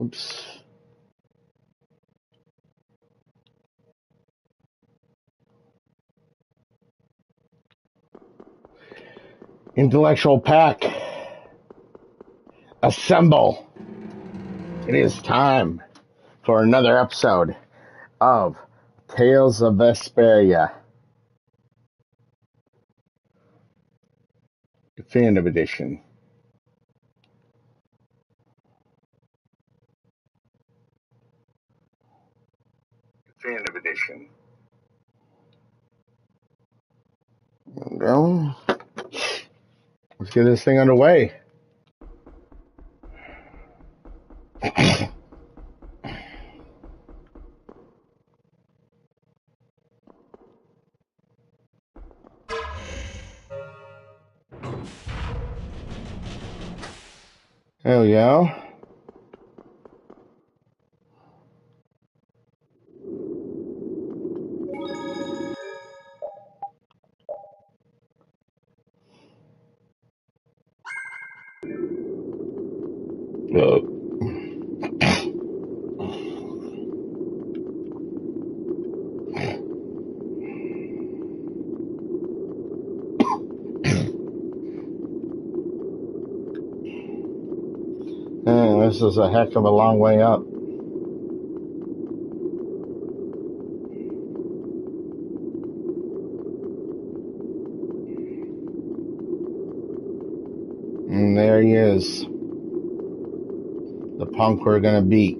Oops. Intellectual pack. Assemble. It is time for another episode of Tales of Vesperia. Definitive Edition. Definitive Edition. Well, let's get this thing underway. There we go. This is a heck of a long way up. And there he is. The punk we're gonna beat.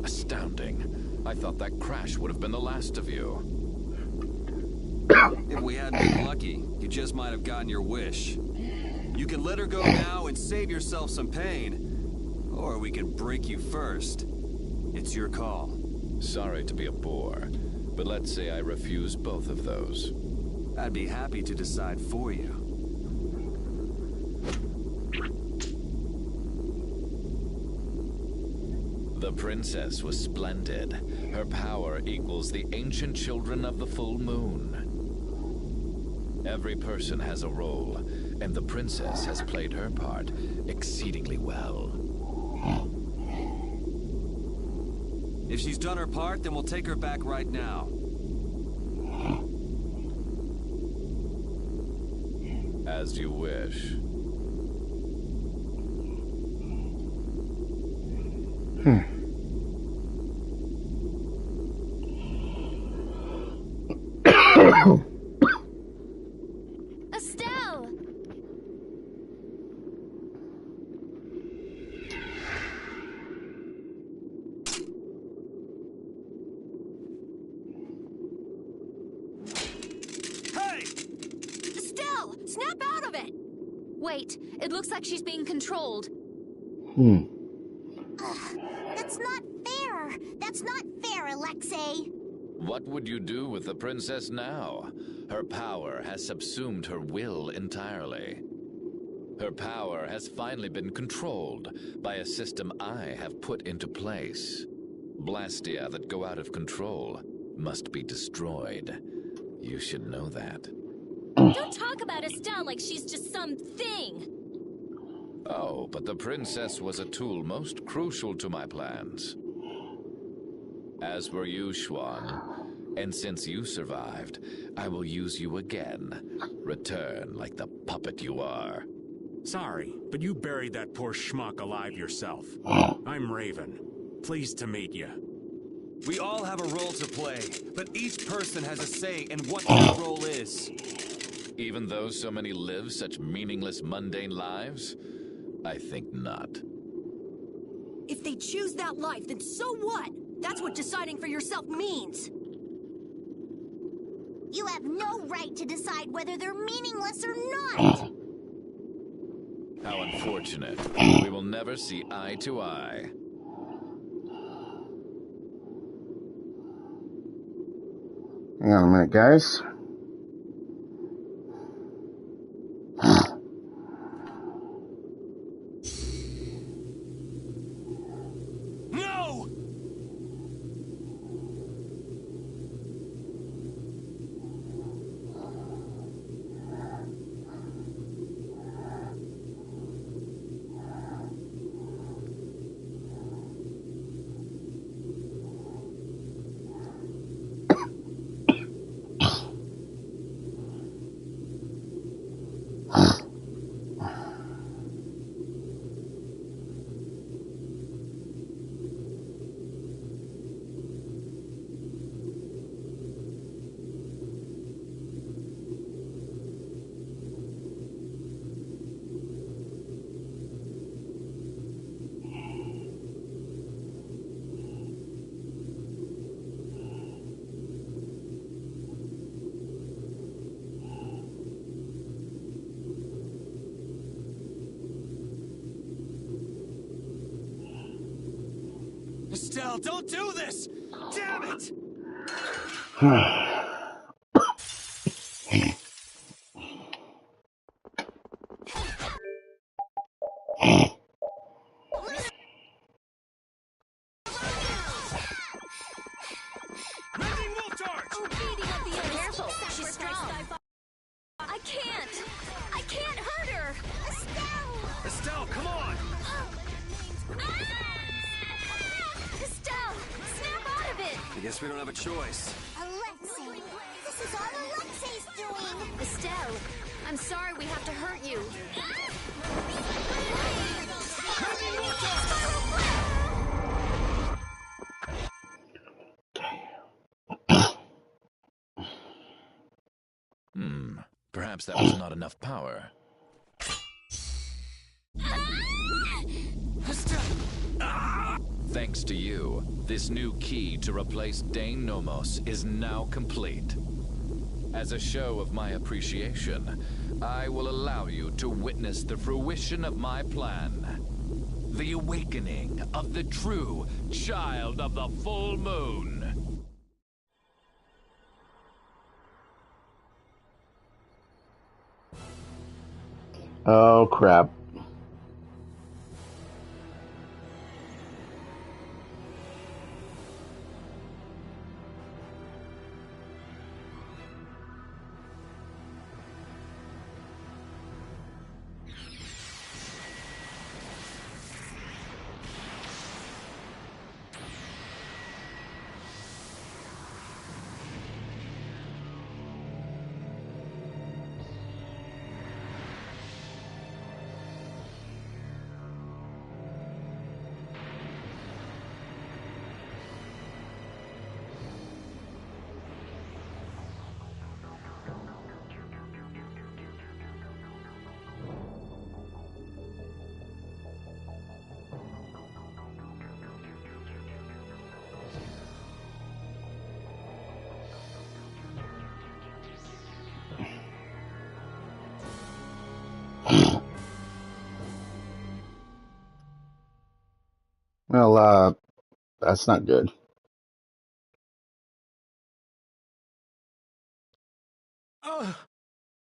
Astounding. I thought that crash would have been the last of you. If we hadn't been lucky, you just might have gotten your wish. You can let her go now and save yourself some pain. Or we can break you first. It's your call. Sorry to be a bore, but let's say I refuse both of those. I'd be happy to decide for you. The princess was splendid. Her power equals the ancient children of the full moon. Every person has a role, and the princess has played her part exceedingly well. If she's done her part, then we'll take her back right now. As you wish. Estelle! Hey! Estelle! Snap out of it! Wait, it looks like she's being controlled. That's not fair! That's not fair, Alexei! What would you do with the princess now? Her power has subsumed her will entirely. Her power has finally been controlled by a system I have put into place. Blastia that go out of control must be destroyed. You should know that. Don't talk about Estelle like she's just some thing! Oh, but the princess was a tool most crucial to my plans. As were you, Schwan. And since you survived, I will use you again. Return like the puppet you are. Sorry, but you buried that poor schmuck alive yourself. I'm Raven. Pleased to meet you. We all have a role to play, but each person has a say in what that role is. Even though so many live such meaningless, mundane lives? I think not. If they choose that life, then so what? That's what deciding for yourself means. You have no right to decide whether they're meaningless or not! How unfortunate. We will never see eye to eye. Hang on a minute, guys. No! Estelle, don't do this! Damn it! Lightning wolf charge! Careful, she's strong. I can't hurt her. Estelle, come on! Estelle, snap out of it. I guess we don't have a choice. Alexei, this is all Alexei's doing. Estelle, I'm sorry we have to hurt you. Perhaps that was not enough power. Thanks to you, this new key to replace Dane Nomos is now complete. As a show of my appreciation, I will allow you to witness the fruition of my plan. The awakening of the true child of the full moon. Oh, crap. Well, that's not good.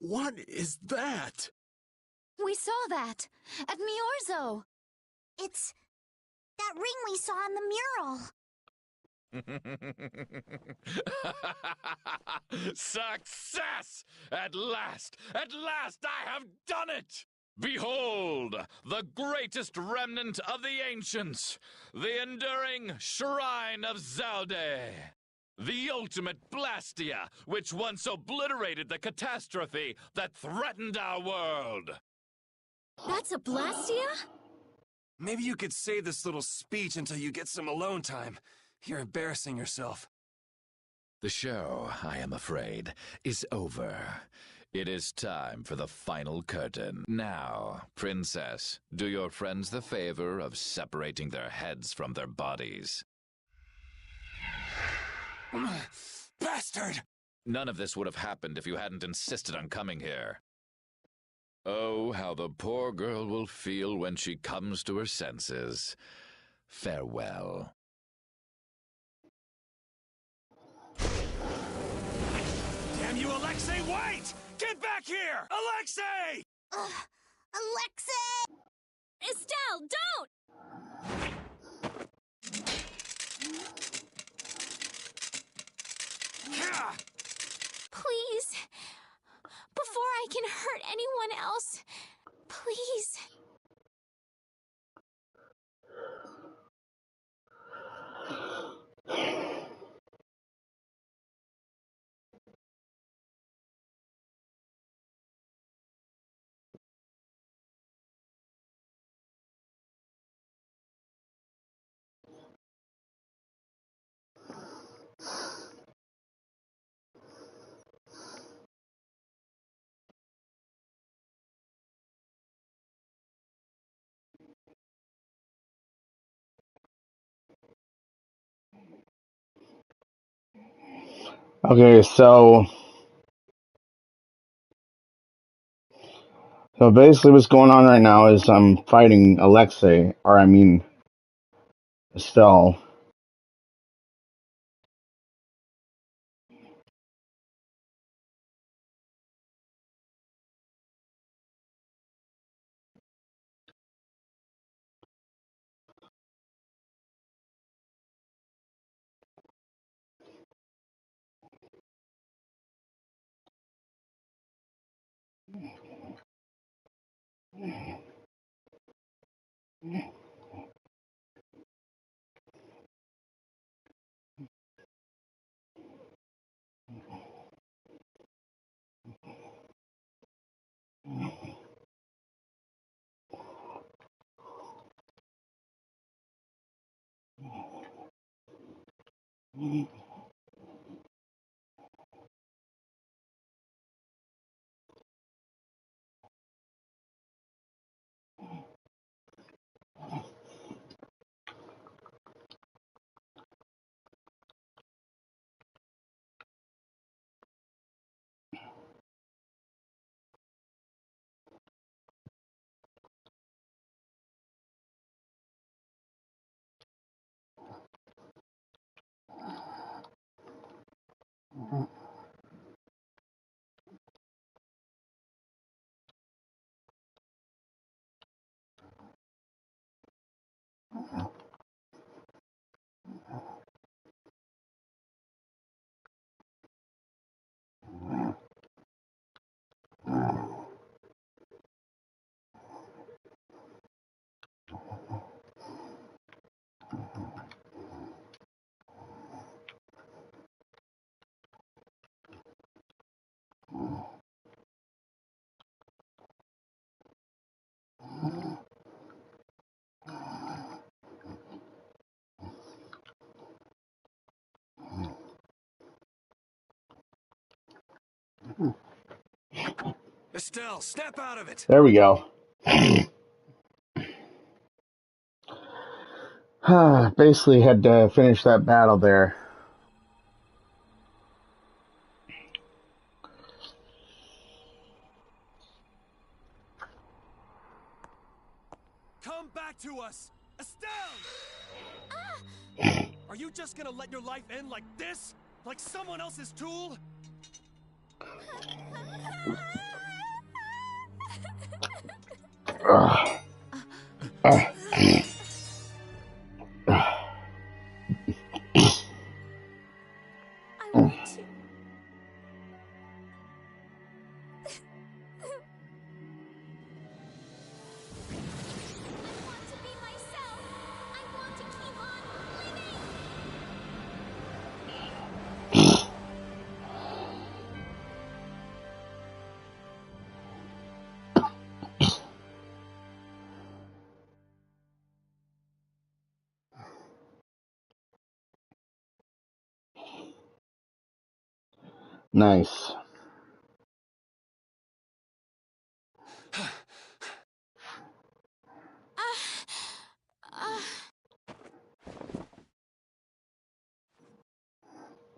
What is that? We saw that at Miorzo. It's that ring we saw on the mural. Success! At last I have done it! Behold, the greatest remnant of the ancients, the enduring Shrine of Zalde. The ultimate Blastia, which once obliterated the catastrophe that threatened our world. That's a Blastia? Maybe you could save this little speech until you get some alone time. You're embarrassing yourself. The show, I am afraid, is over. It is time for the final curtain. Now, Princess, do your friends the favor of separating their heads from their bodies. Bastard! None of this would have happened if you hadn't insisted on coming here. Oh, how the poor girl will feel when she comes to her senses. Farewell. Damn you, Alexei, wait! Get back here! Alexei! Alexei! Estelle, don't! Please. Before I can hurt anyone else. Please. Okay, so basically what's going on right now is I'm fighting Alexei, or I mean Estelle, Estelle, snap out of it! There we go. Basically had to finish that battle there. Come back to us! Estelle! Are you just gonna let your life end like this? Like someone else's tool? I want to. I want to be myself. I want to keep on living. Nice.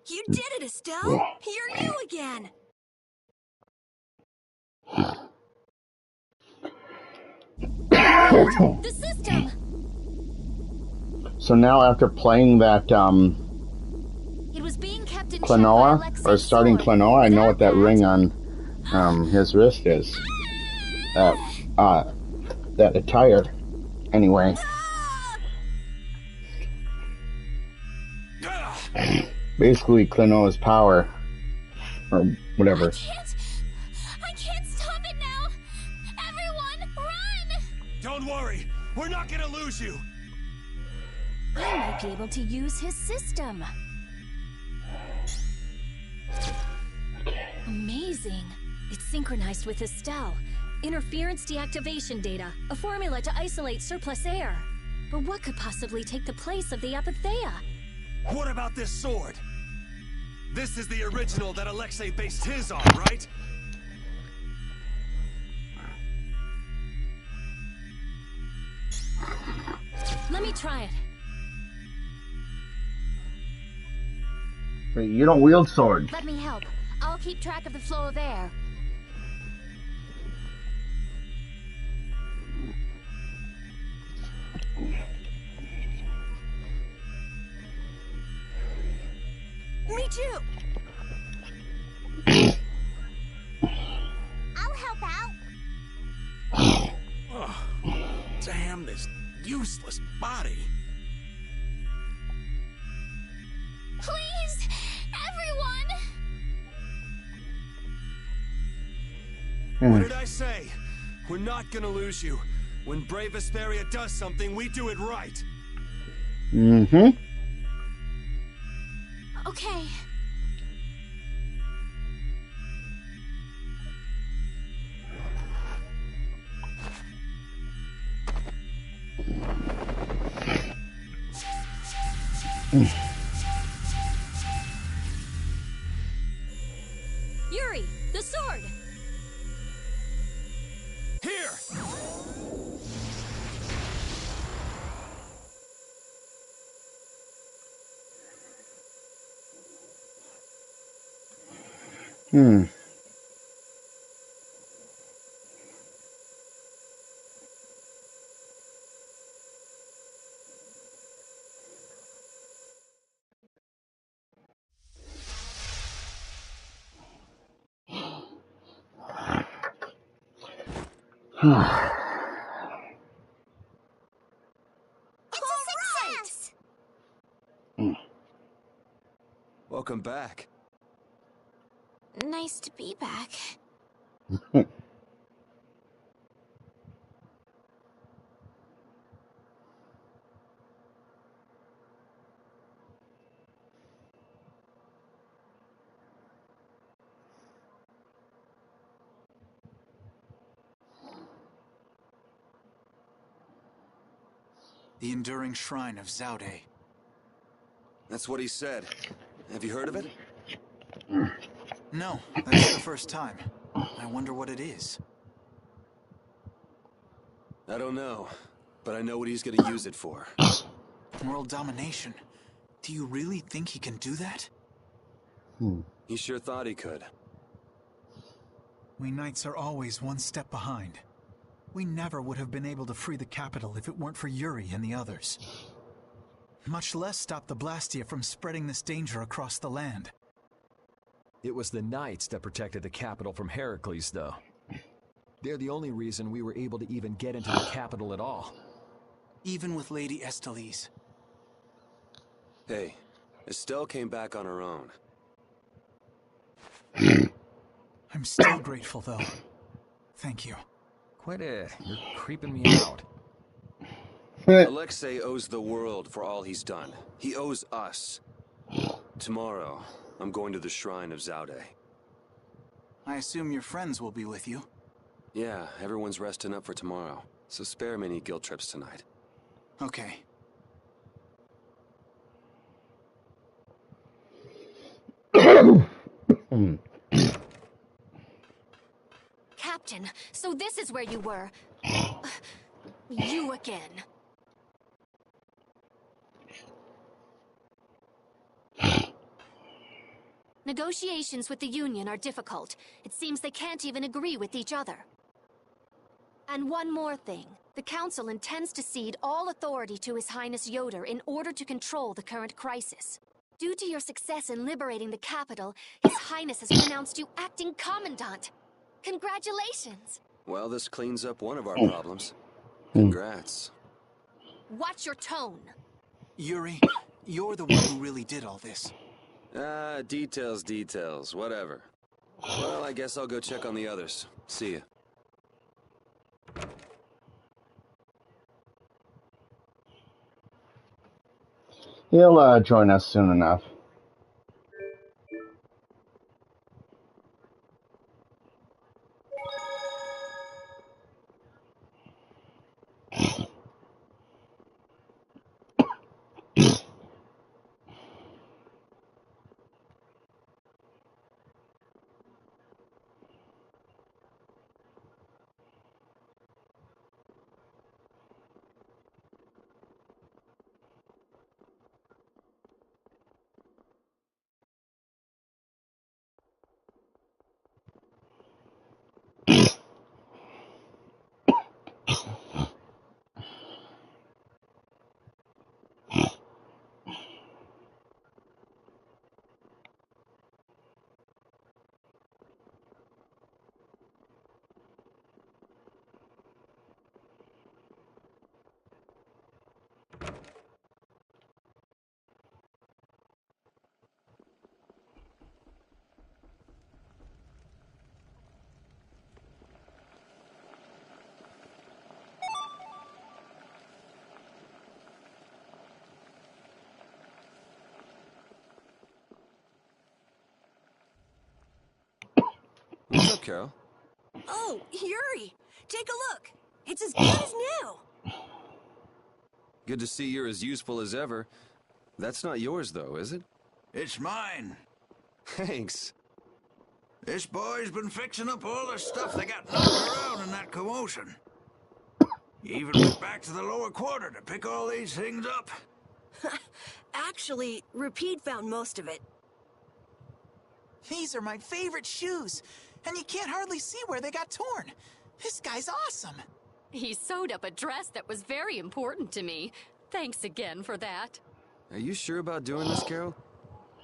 You did it, Estelle! You're you again! The system. So now after playing that It was being kept in check by Klonoa, Alexei's or starting sword. Klonoa, I know what that Without ring on his wrist is. That attire. Anyway. Basically Klonoa's power. Or whatever. I can't stop it now. Everyone, run! Don't worry, we're not gonna lose you! I might be able to use his system. Amazing. It's synchronized with Estelle. Interference deactivation data. A formula to isolate surplus air. But what could possibly take the place of the Apatheia? What about this sword? This is the original that Alexei based his on, right? Let me try it. Wait, you don't wield swords. Let me help. I'll keep track of the flow of air. Me too! I'll help out. Oh, damn this useless body. Please, everyone! What did I say? We're not gonna lose you. When brave Vesperia does something, we do it right. Mm-hmm. Okay. Yuri, the sword! Here! Welcome back. Nice to be back. The Enduring Shrine of Zaude. That's what he said. Have you heard of it? No, that's the first time. I wonder what it is. I don't know, but I know what he's gonna use it for. World domination. Do you really think he can do that? He sure thought he could. We Knights are always one step behind. We never would have been able to free the capital if it weren't for Yuri and the others. Much less stop the Blastia from spreading this danger across the land. It was the Knights that protected the capital from Heracles, though. They're the only reason we were able to even get into the capital at all. Even with Lady Estellise. Hey, Estelle came back on her own. I'm still grateful, though. Thank you. Quit it. You're creeping me out. Alexei owes the world for all he's done. He owes us. Tomorrow, I'm going to the Shrine of Zaude. I assume your friends will be with you. Yeah, everyone's resting up for tomorrow, so spare me any guilt trips tonight. Okay. Captain, so this is where you were. You again. Negotiations with the Union are difficult. It seems they can't even agree with each other. And one more thing. The Council intends to cede all authority to His Highness Yoder in order to control the current crisis. Due to your success in liberating the capital, His Highness has pronounced you acting commandant. Congratulations! Well, this cleans up one of our problems. Congrats. Watch your tone. Yuri, you're the one who really did all this. Details, whatever. Well, I guess I'll go check on the others. See ya. He'll join us soon enough. Carol. Oh, Yuri! Take a look! It's as good as new! Good to see you're as useful as ever. That's not yours, though, is it? It's mine. Thanks. This boy's been fixing up all the stuff that got knocked around in that commotion. He even went back to the lower quarter to pick all these things up. Actually, Rapide found most of it. These are my favorite shoes, and you can't hardly see where they got torn. This guy's awesome. He sewed up a dress that was very important to me. Thanks again for that. Are you sure about doing this, Carol?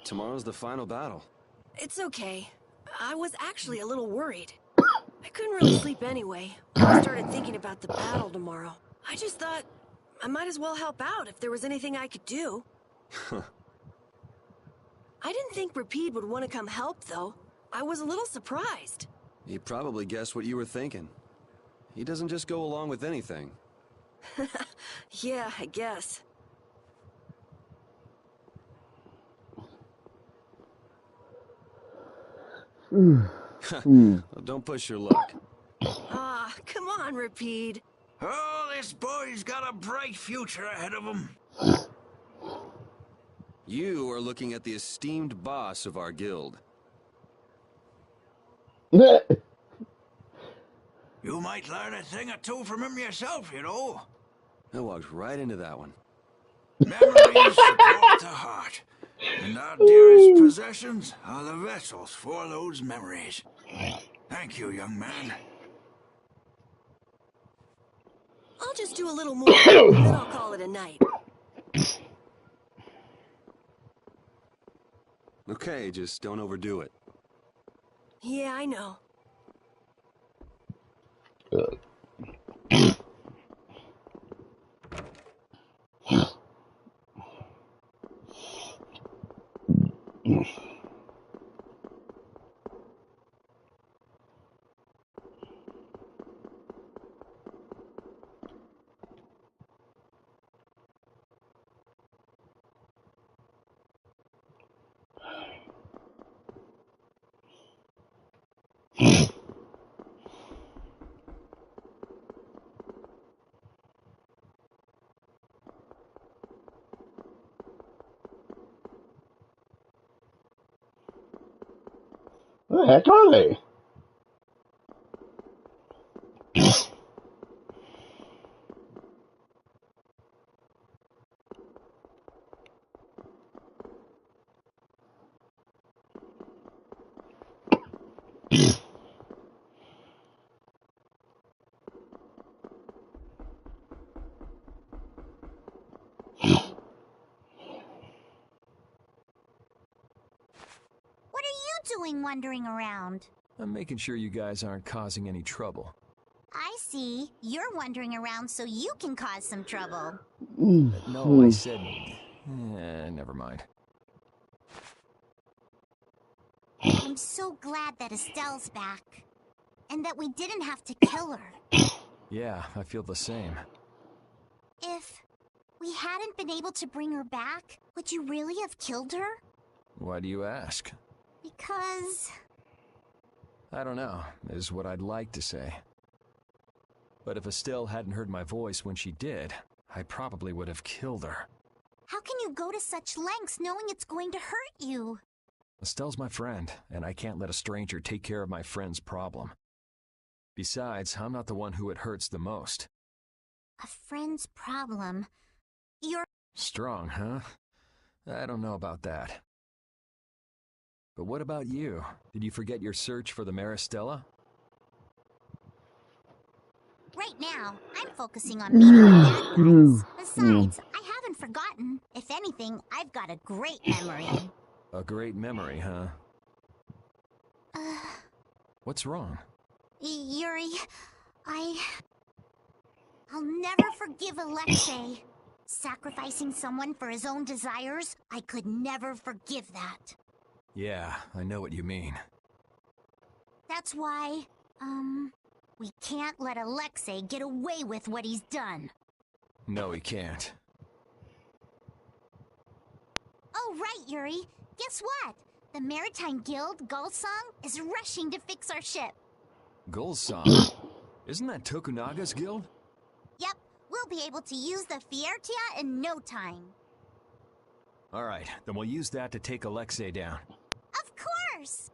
Tomorrow's the final battle. It's okay. I was actually a little worried. I couldn't really sleep anyway when I started thinking about the battle tomorrow. I just thought I might as well help out if there was anything I could do. I didn't think Rapide would want to come help, though. I was a little surprised. He probably guessed what you were thinking. He doesn't just go along with anything. Yeah, I guess. Well, don't push your luck. Ah, come on, Rapide. Oh, this boy's got a bright future ahead of him. You are looking at the esteemed boss of our guild. You might learn a thing or two from him yourself, you know. I walked right into that one. Memories support the heart, and our dearest possessions are the vessels for those memories. Thank you, young man. I'll just do a little more, then I'll call it a night. Okay, just don't overdo it. Yeah, I know. Where the heck are they? What are you doing wandering around? I'm making sure you guys aren't causing any trouble. I see. You're wandering around so you can cause some trouble. No, I said... never mind. I'm so glad that Estelle's back. And that we didn't have to kill her. Yeah, I feel the same. If we hadn't been able to bring her back, would you really have killed her? Why do you ask? Because... I don't know, is what I'd like to say. But if Estelle hadn't heard my voice when she did, I probably would have killed her. How can you go to such lengths knowing it's going to hurt you? Estelle's my friend, and I can't let a stranger take care of my friend's problem. Besides, I'm not the one who it hurts the most. A friend's problem? You're... Strong, huh? I don't know about that. But what about you? Did you forget your search for the Maristella? Right now, I'm focusing on beating the bad guys. Besides, I haven't forgotten. If anything, I've got a great memory. A great memory, huh? What's wrong? Yuri, I'll never forgive Alexei. Sacrificing someone for his own desires, I could never forgive that. Yeah, I know what you mean. That's why, we can't let Alexei get away with what he's done. No, he can't. Oh, right, Yuri. Guess what? The Maritime Guild, Gullsong, is rushing to fix our ship. Gulsong? Isn't that Tokunaga's guild? Yep, we'll be able to use the Fiertia in no time. Alright, then we'll use that to take Alexei down. Of course!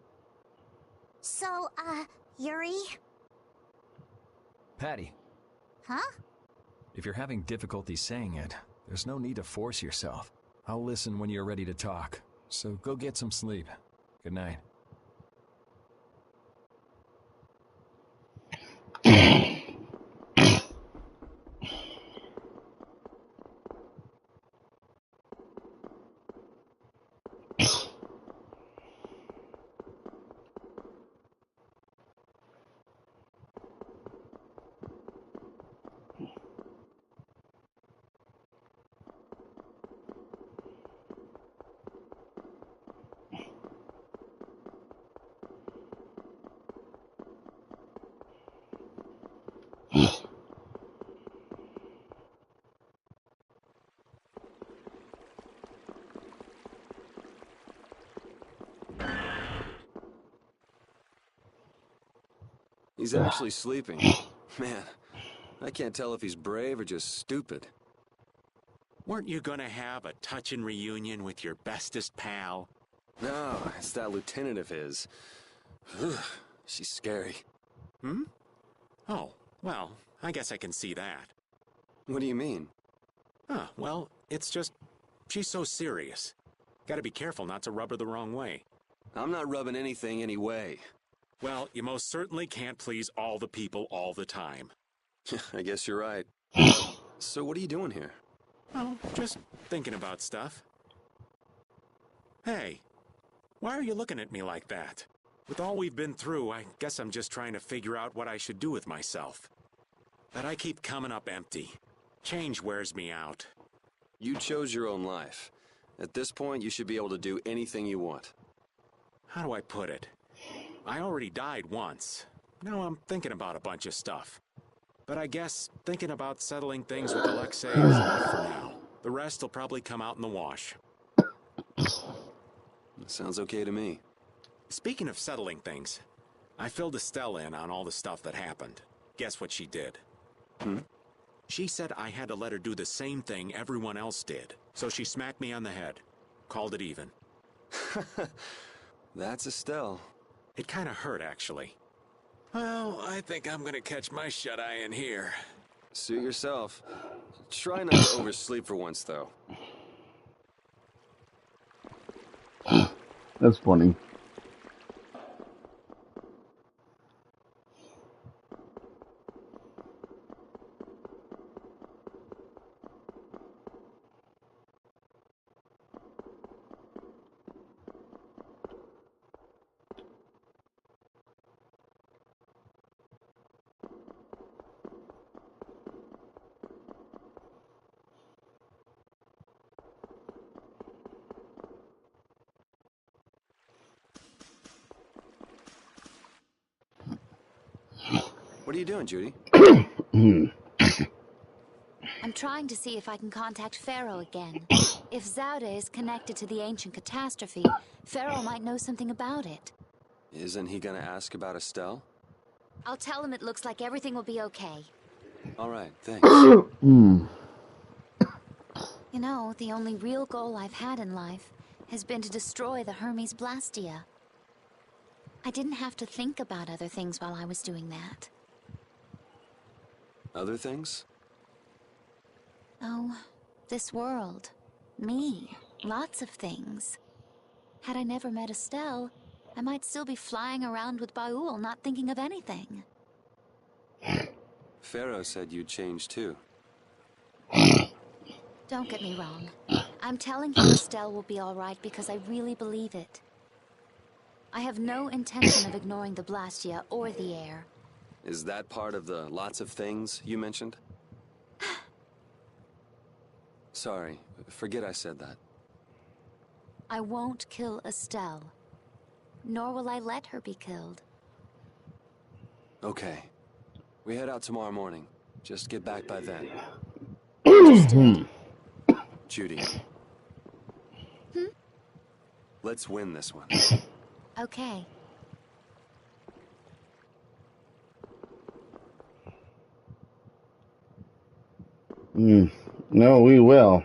So, Yuri? Patty. Huh? If you're having difficulty saying it, there's no need to force yourself. I'll listen when you're ready to talk. So go get some sleep. Good night. He's actually sleeping. Man, I can't tell if he's brave or just stupid. Weren't you gonna have a touching reunion with your bestest pal? No, it's that lieutenant of his. She's scary. Hmm? Oh, well, I guess I can see that. What do you mean? Well, it's just... she's so serious. Gotta be careful not to rub her the wrong way. I'm not rubbing anything any way. Well, you most certainly can't please all the people all the time. I guess you're right. So what are you doing here? Oh, just thinking about stuff. Hey, why are you looking at me like that? With all we've been through, I guess I'm just trying to figure out what I should do with myself. But I keep coming up empty. Change wears me out. You chose your own life. At this point, you should be able to do anything you want. How do I put it? I already died once. Now I'm thinking about a bunch of stuff. But I guess thinking about settling things with Alexei is enough for now. The rest will probably come out in the wash. Sounds okay to me. Speaking of settling things, I filled Estelle in on all the stuff that happened. Guess what she did? She said I had to let her do the same thing everyone else did. So she smacked me on the head. Called it even. That's Estelle. It kind of hurt, actually. Well, I think I'm gonna catch my shut-eye in here. Suit yourself. Try not to oversleep for once, though. That's funny. What are you doing, Judy? I'm trying to see if I can contact Pharaoh again. If Zaude is connected to the ancient catastrophe, Pharaoh might know something about it. Isn't he gonna ask about Estelle? I'll tell him it looks like everything will be okay. All right, thanks. You know, the only real goal I've had in life has been to destroy the Hermes Blastia. I didn't have to think about other things while I was doing that. Other things? Oh, this world. Me. Lots of things. Had I never met Estelle, I might still be flying around with Baul, not thinking of anything. Pharaoh said you'd change too. Don't get me wrong. I'm telling you Estelle will be alright because I really believe it. I have no intention of ignoring the Blastia or the air. Is that part of the lots of things you mentioned? Sorry, forget I said that. I won't kill Estelle. Nor will I let her be killed. Okay. We head out tomorrow morning. Just get back by then. Understood. Judy. Let's win this one. Okay. No, we will.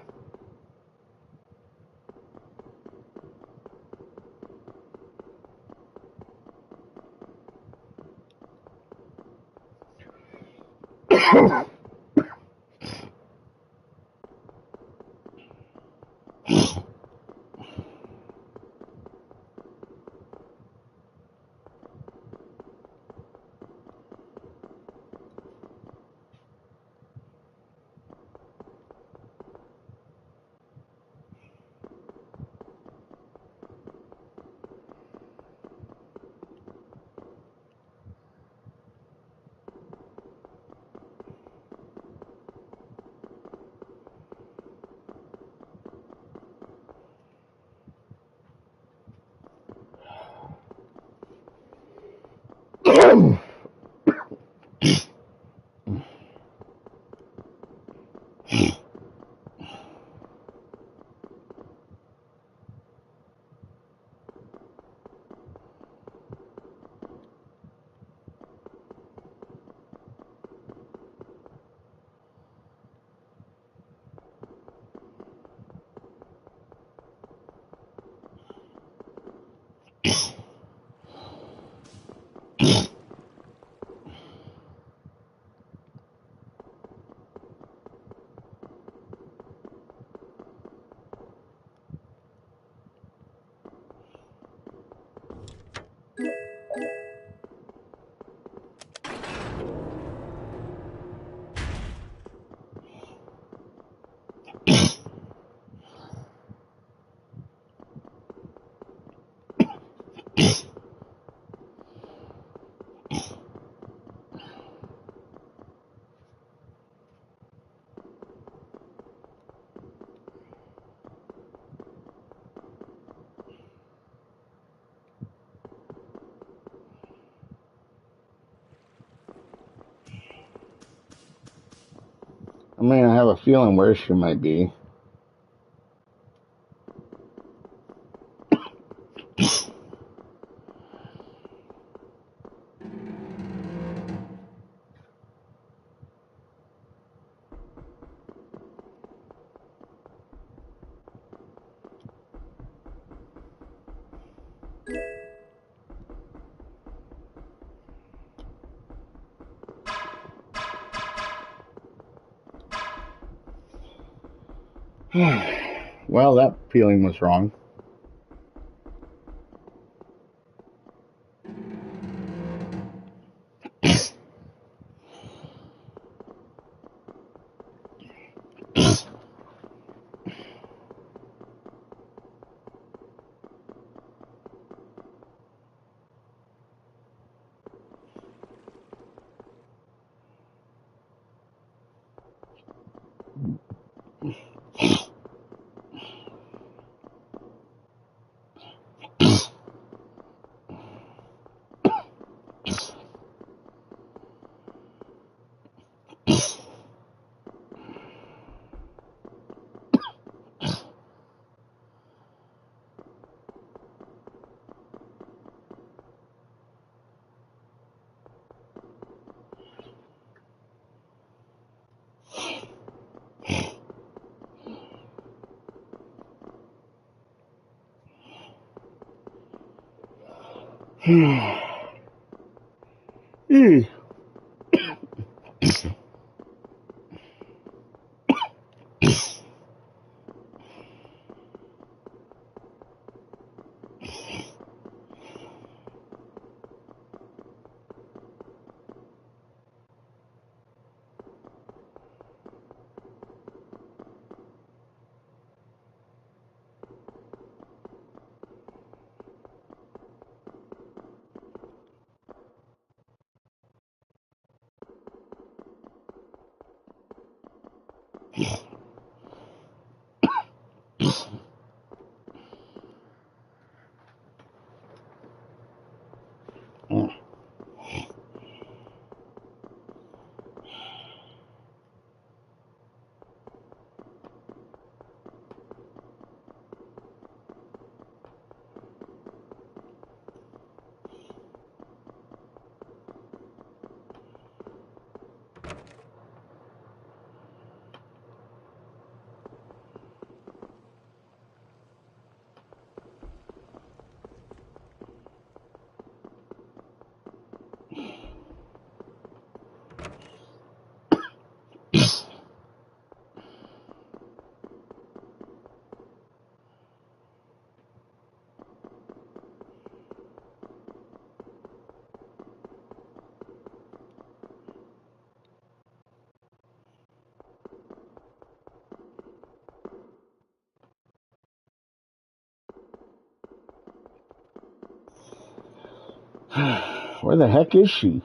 I mean, I have a feeling where she might be. Well, that feeling was wrong. Where the heck is she?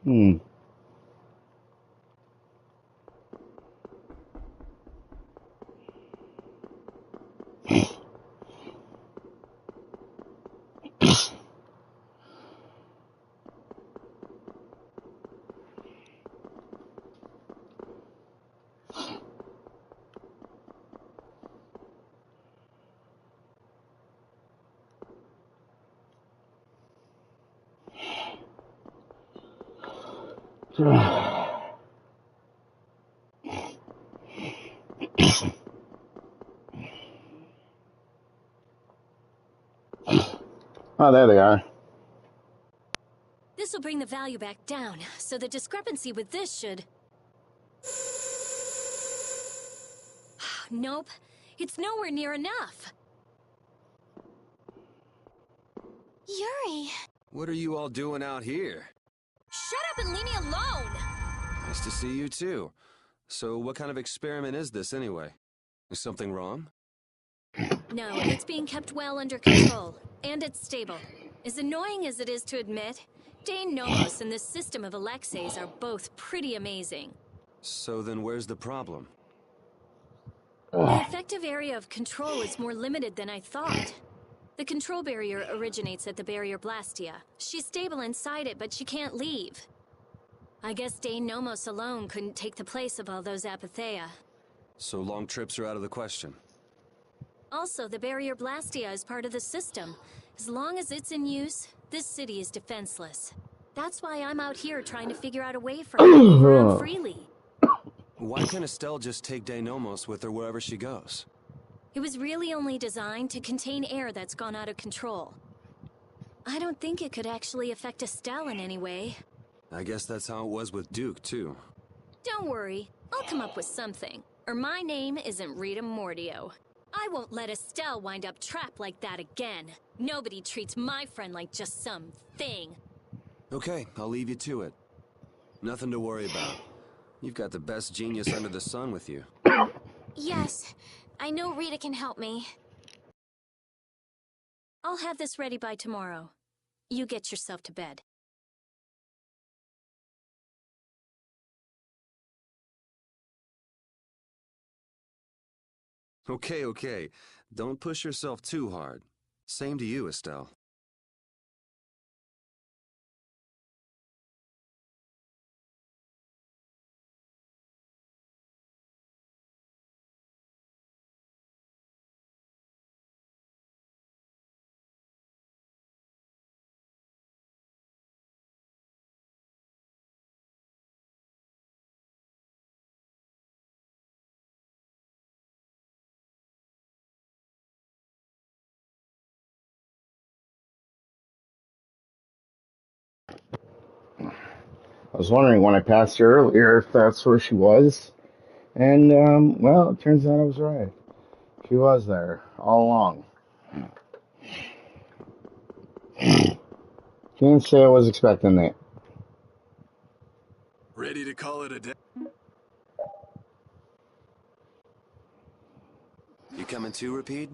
Hmm. Oh, there they are. This will bring the value back down, so the discrepancy with this should... Nope. It's nowhere near enough. Yuri! What are you all doing out here? Shut up and leave me alone! Nice to see you too. So what kind of experiment is this anyway? Is something wrong? No, it's being kept well under control, and it's stable. As annoying as it is to admit, Dane Nomos and this system of Alexei's are both pretty amazing. So then where's the problem? The effective area of control is more limited than I thought. The control barrier originates at the barrier Blastia. She's stable inside it, but she can't leave. I guess Dane Nomos alone couldn't take the place of all those Apatheia. So long trips are out of the question. Also, the barrier Blastia is part of the system. As long as it's in use, this city is defenseless. That's why I'm out here trying to figure out a way for her to move around freely. Why can't Estelle just take Deinomos with her wherever she goes? It was really only designed to contain air that's gone out of control. I don't think it could actually affect Estelle in any way. I guess that's how it was with Duke, too. Don't worry, I'll come up with something. Or my name isn't Rita Mordio. I won't let Estelle wind up trapped like that again. Nobody treats my friend like just some thing. Okay, I'll leave you to it. Nothing to worry about. You've got the best genius under the sun with you. Yes, I know Rita can help me. I'll have this ready by tomorrow. You get yourself to bed. Okay. Don't push yourself too hard. Same to you, Estelle. I was wondering when I passed her earlier if that's where she was. And, well, it turns out I was right. She was there all along. Can't say I was expecting that. Ready to call it a day? You coming too, Rapide?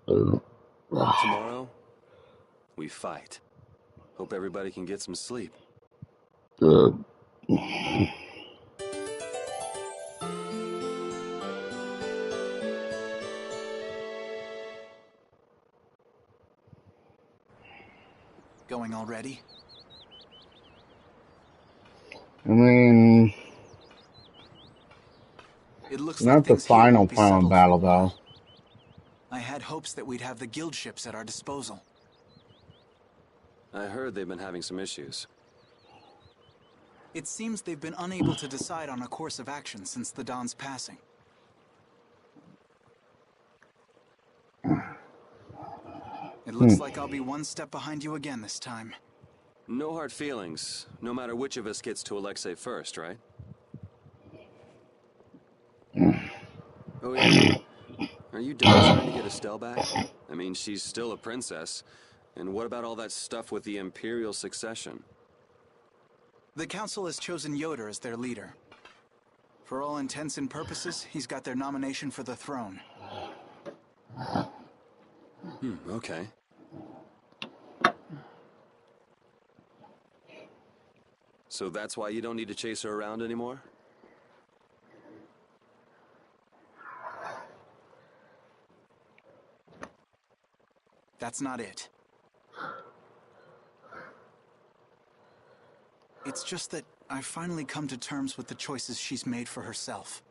Tomorrow, we fight. Hope everybody can get some sleep. Going already? I mean, It looks not like the things here final won't be settled for a battle, while. though. I had hopes that we'd have the guild ships at our disposal. I heard they've been having some issues. It seems they've been unable to decide on a course of action since the Don's passing. It looks like I'll be one step behind you again this time. No hard feelings, no matter which of us gets to Alexei first, right? Oh yeah. Are you done trying to get Estelle back? I mean, she's still a princess. And what about all that stuff with the Imperial succession? The Council has chosen Yoder as their leader. For all intents and purposes, he's got their nomination for the throne. Okay. So that's why you don't need to chase her around anymore? That's not it. It's just that I've finally come to terms with the choices she's made for herself.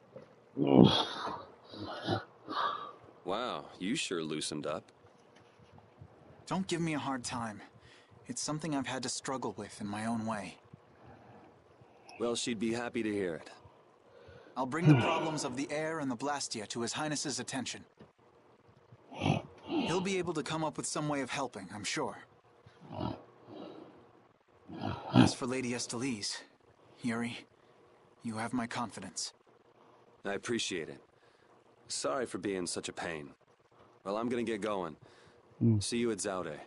Wow, you sure loosened up. Don't give me a hard time. It's something I've had to struggle with in my own way. Well, she'd be happy to hear it. I'll bring the problems of the air and the Blastia to His Highness's attention. He'll be able to come up with some way of helping, I'm sure. As for Lady Estellise, Yuri, you have my confidence. I appreciate it. Sorry for being such a pain. Well, I'm gonna get going. See you at Zaude.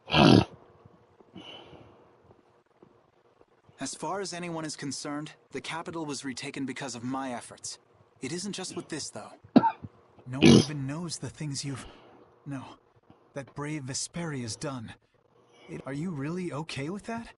As far as anyone is concerned, the capital was retaken because of my efforts. It isn't just with this, though. No one even knows the things that brave Vesperia has done. Are you really okay with that?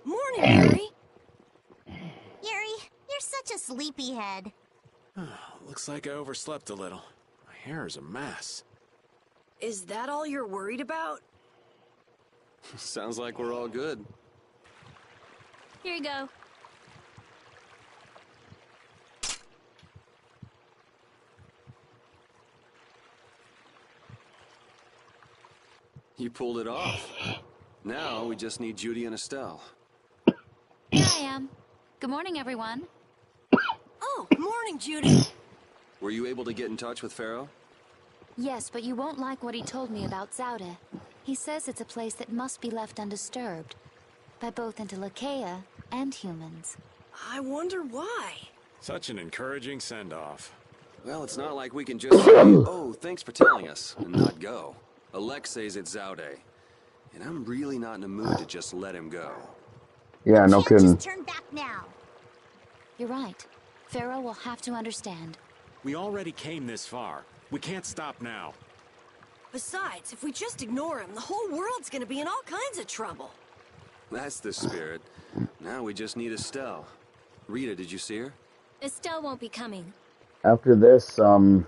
Morning, Yuri. Yuri, you're such a sleepyhead. Looks like I overslept a little. My hair is a mess. Is that all you're worried about? Sounds like we're all good. Here you go. You pulled it off. Now we just need Judy and Estelle. Here I am. Good morning, everyone. Oh, morning, Judy. Were you able to get in touch with Pharaoh? Yes, but you won't like what he told me about Zaude. He says it's a place that must be left undisturbed by both Interleuchea and humans. I wonder why. Such an encouraging send-off. Well, it's not like we can just say, oh, thanks for telling us, and not go. Alexei's at Zaude, and I'm really not in the mood to just let him go. Yeah, no Can't kidding. just turn back now. You're right. Pharaoh will have to understand. We already came this far. We can't stop now. Besides, if we just ignore him, the whole world's gonna be in all kinds of trouble. That's the spirit. Now we just need Estelle. Rita, did you see her? Estelle won't be coming. After this, I'll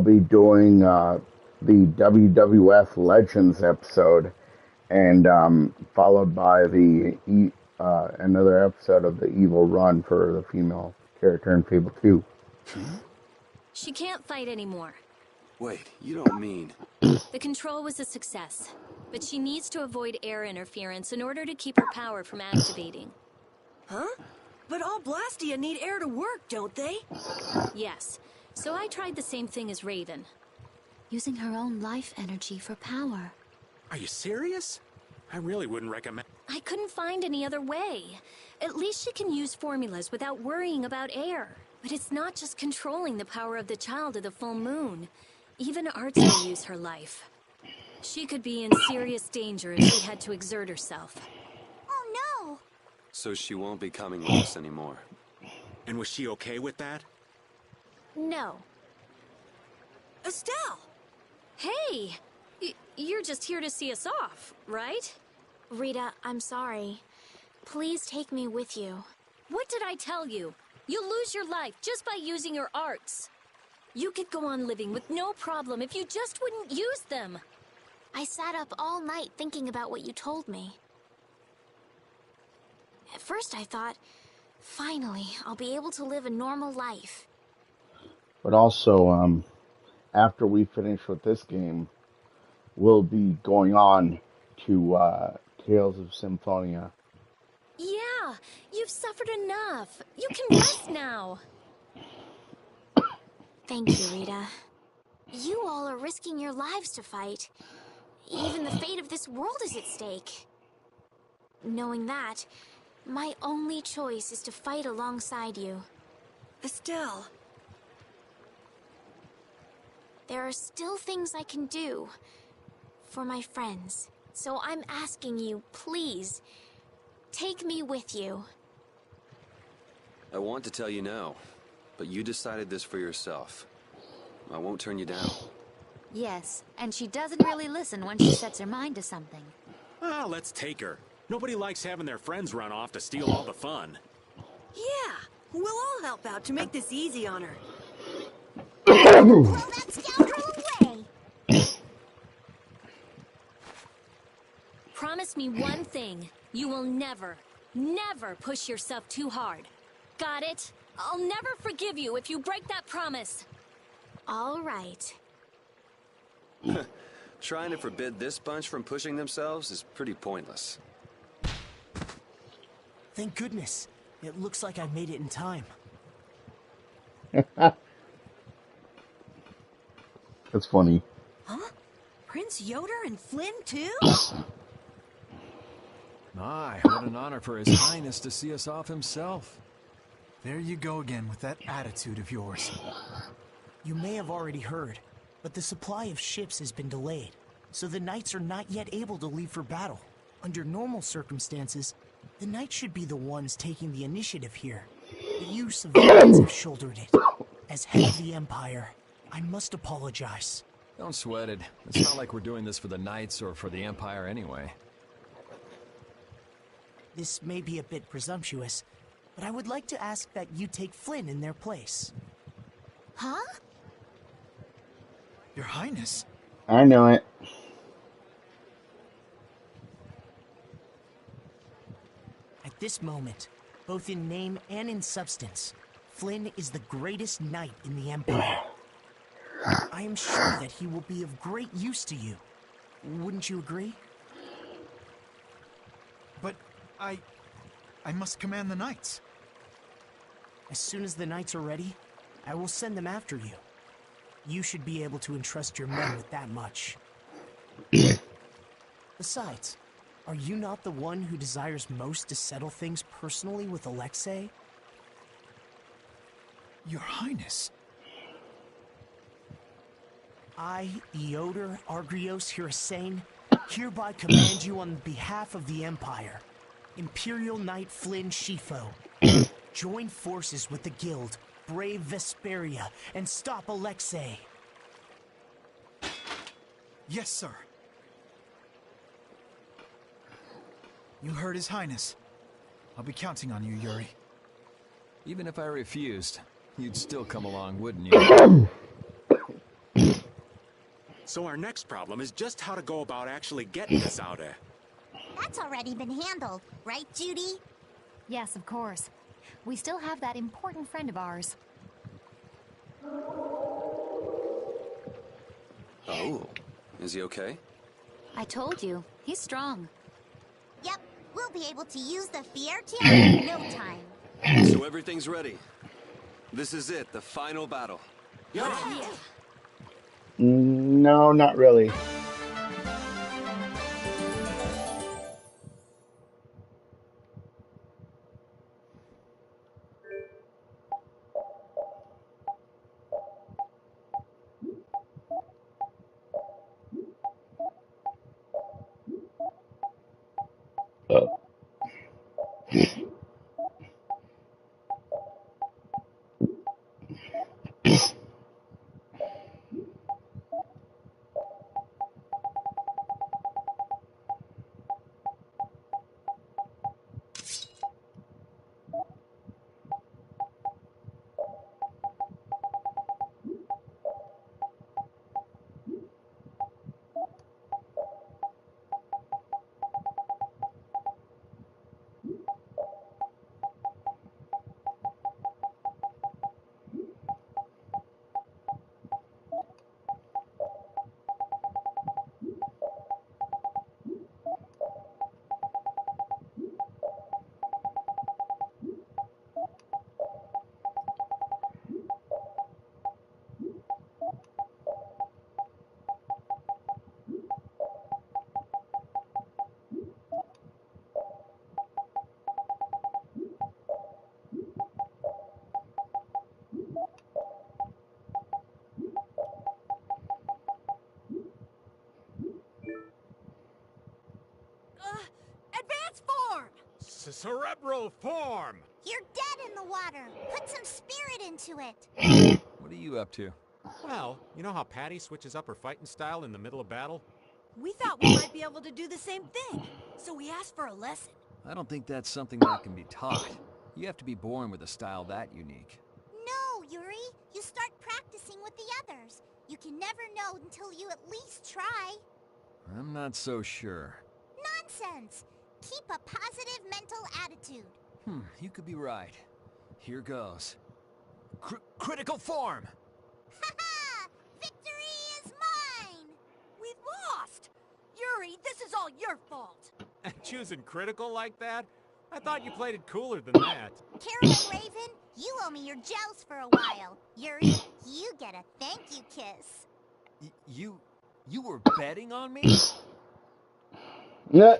be doing the WWF Legends episode, and followed by the another episode of the Evil Run for the female character in Fable 2. She can't fight anymore. Wait, you don't mean... The control was a success, but she needs to avoid air interference in order to keep her power from activating. Huh? But all Blastia need air to work, don't they? Yes, so I tried the same thing as Raven. Using her own life energy for power. Are you serious? I really wouldn't recommend... I couldn't find any other way. At least she can use formulas without worrying about air. But it's not just controlling the power of the child of the full moon. Even Arts will use her life. She could be in serious danger if she had to exert herself. Oh no! So she won't be coming with us anymore. And was she okay with that? No. Estelle! Hey! You're just here to see us off, right? Rita, I'm sorry. Please take me with you. What did I tell you? You'll lose your life just by using your arts. You could go on living with no problem if you just wouldn't use them. I sat up all night thinking about what you told me. At first I thought, finally, I'll be able to live a normal life. But also, after we finish with this game, we'll be going on to Tales of Symphonia. Yeah, you've suffered enough. You can rest now. Thank you, Rita. You all are risking your lives to fight. Even the fate of this world is at stake. Knowing that, my only choice is to fight alongside you. Estelle. There are still things I can do for my friends. So I'm asking you, please, take me with you. I want to tell you now, but you decided this for yourself. I won't turn you down. Yes, and she doesn't really listen when she sets her mind to something. Ah, let's take her. Nobody likes having their friends run off to steal all the fun. Yeah, we'll all help out to make this easy on her. Throw that scoundrel away! promise me one thing. You will never, never push yourself too hard. Got it? I'll never forgive you if you break that promise. All right. Trying to forbid this bunch from pushing themselves is pretty pointless. Thank goodness. It looks like I made it in time. That's funny. Huh? Prince Yoder and Flynn, too? My, what an honor for His Highness to see us off himself. There you go again with that attitude of yours. You may have already heard, but the supply of ships has been delayed, so the knights are not yet able to leave for battle. Under normal circumstances, the knights should be the ones taking the initiative here. But you civilians have shouldered it. As head of the Empire, I must apologize. Don't sweat it. It's not like we're doing this for the Knights or for the Empire anyway. This may be a bit presumptuous, but I would like to ask that you take Flynn in their place. Huh? Your Highness? I know it. At this moment, both in name and in substance, Flynn is the greatest knight in the Empire. I am sure that he will be of great use to you. Wouldn't you agree? But I must command the knights. As soon as the knights are ready, I will send them after you. You should be able to entrust your men with that much. Besides, are you not the one who desires most to settle things personally with Alexei? Your Highness. I, Eoder Argrios Hirsane, hereby command you on behalf of the Empire. Imperial Knight Flynn Shifo. Join forces with the Guild, brave Vesperia, and stop Alexei. Yes, sir. You heard His Highness. I'll be counting on you, Yuri. Even if I refused, you'd still come along, wouldn't you? So our next problem is just how to go about actually getting this out there. That's already been handled, right, Judy? Yes, of course. We still have that important friend of ours. Oh, is he okay? I told you, he's strong. Yep, we'll be able to use the VRAPTOR in no time. So everything's ready. This is it, the final battle. Yeah. No, not really. Advance form! Cerebral form! You're dead in the water. Put some spirit into it. What are you up to? Well, you know how Patty switches up her fighting style in the middle of battle? We thought we might be able to do the same thing, so we asked for a lesson. I don't think that's something that can be taught. You have to be born with a style that unique. No, Yuri. You start practicing with the others. You can never know until you at least try. I'm not so sure. hands. Keep a positive mental attitude. You could be right. Here goes. Critical form! Ha-ha! Victory is mine! We've lost! Yuri, this is all your fault! Choosing critical like that? I thought you played it cooler than that. Carol and Raven, you owe me your gels for a while. Yuri, you get a thank you kiss. You were betting on me? Yeah.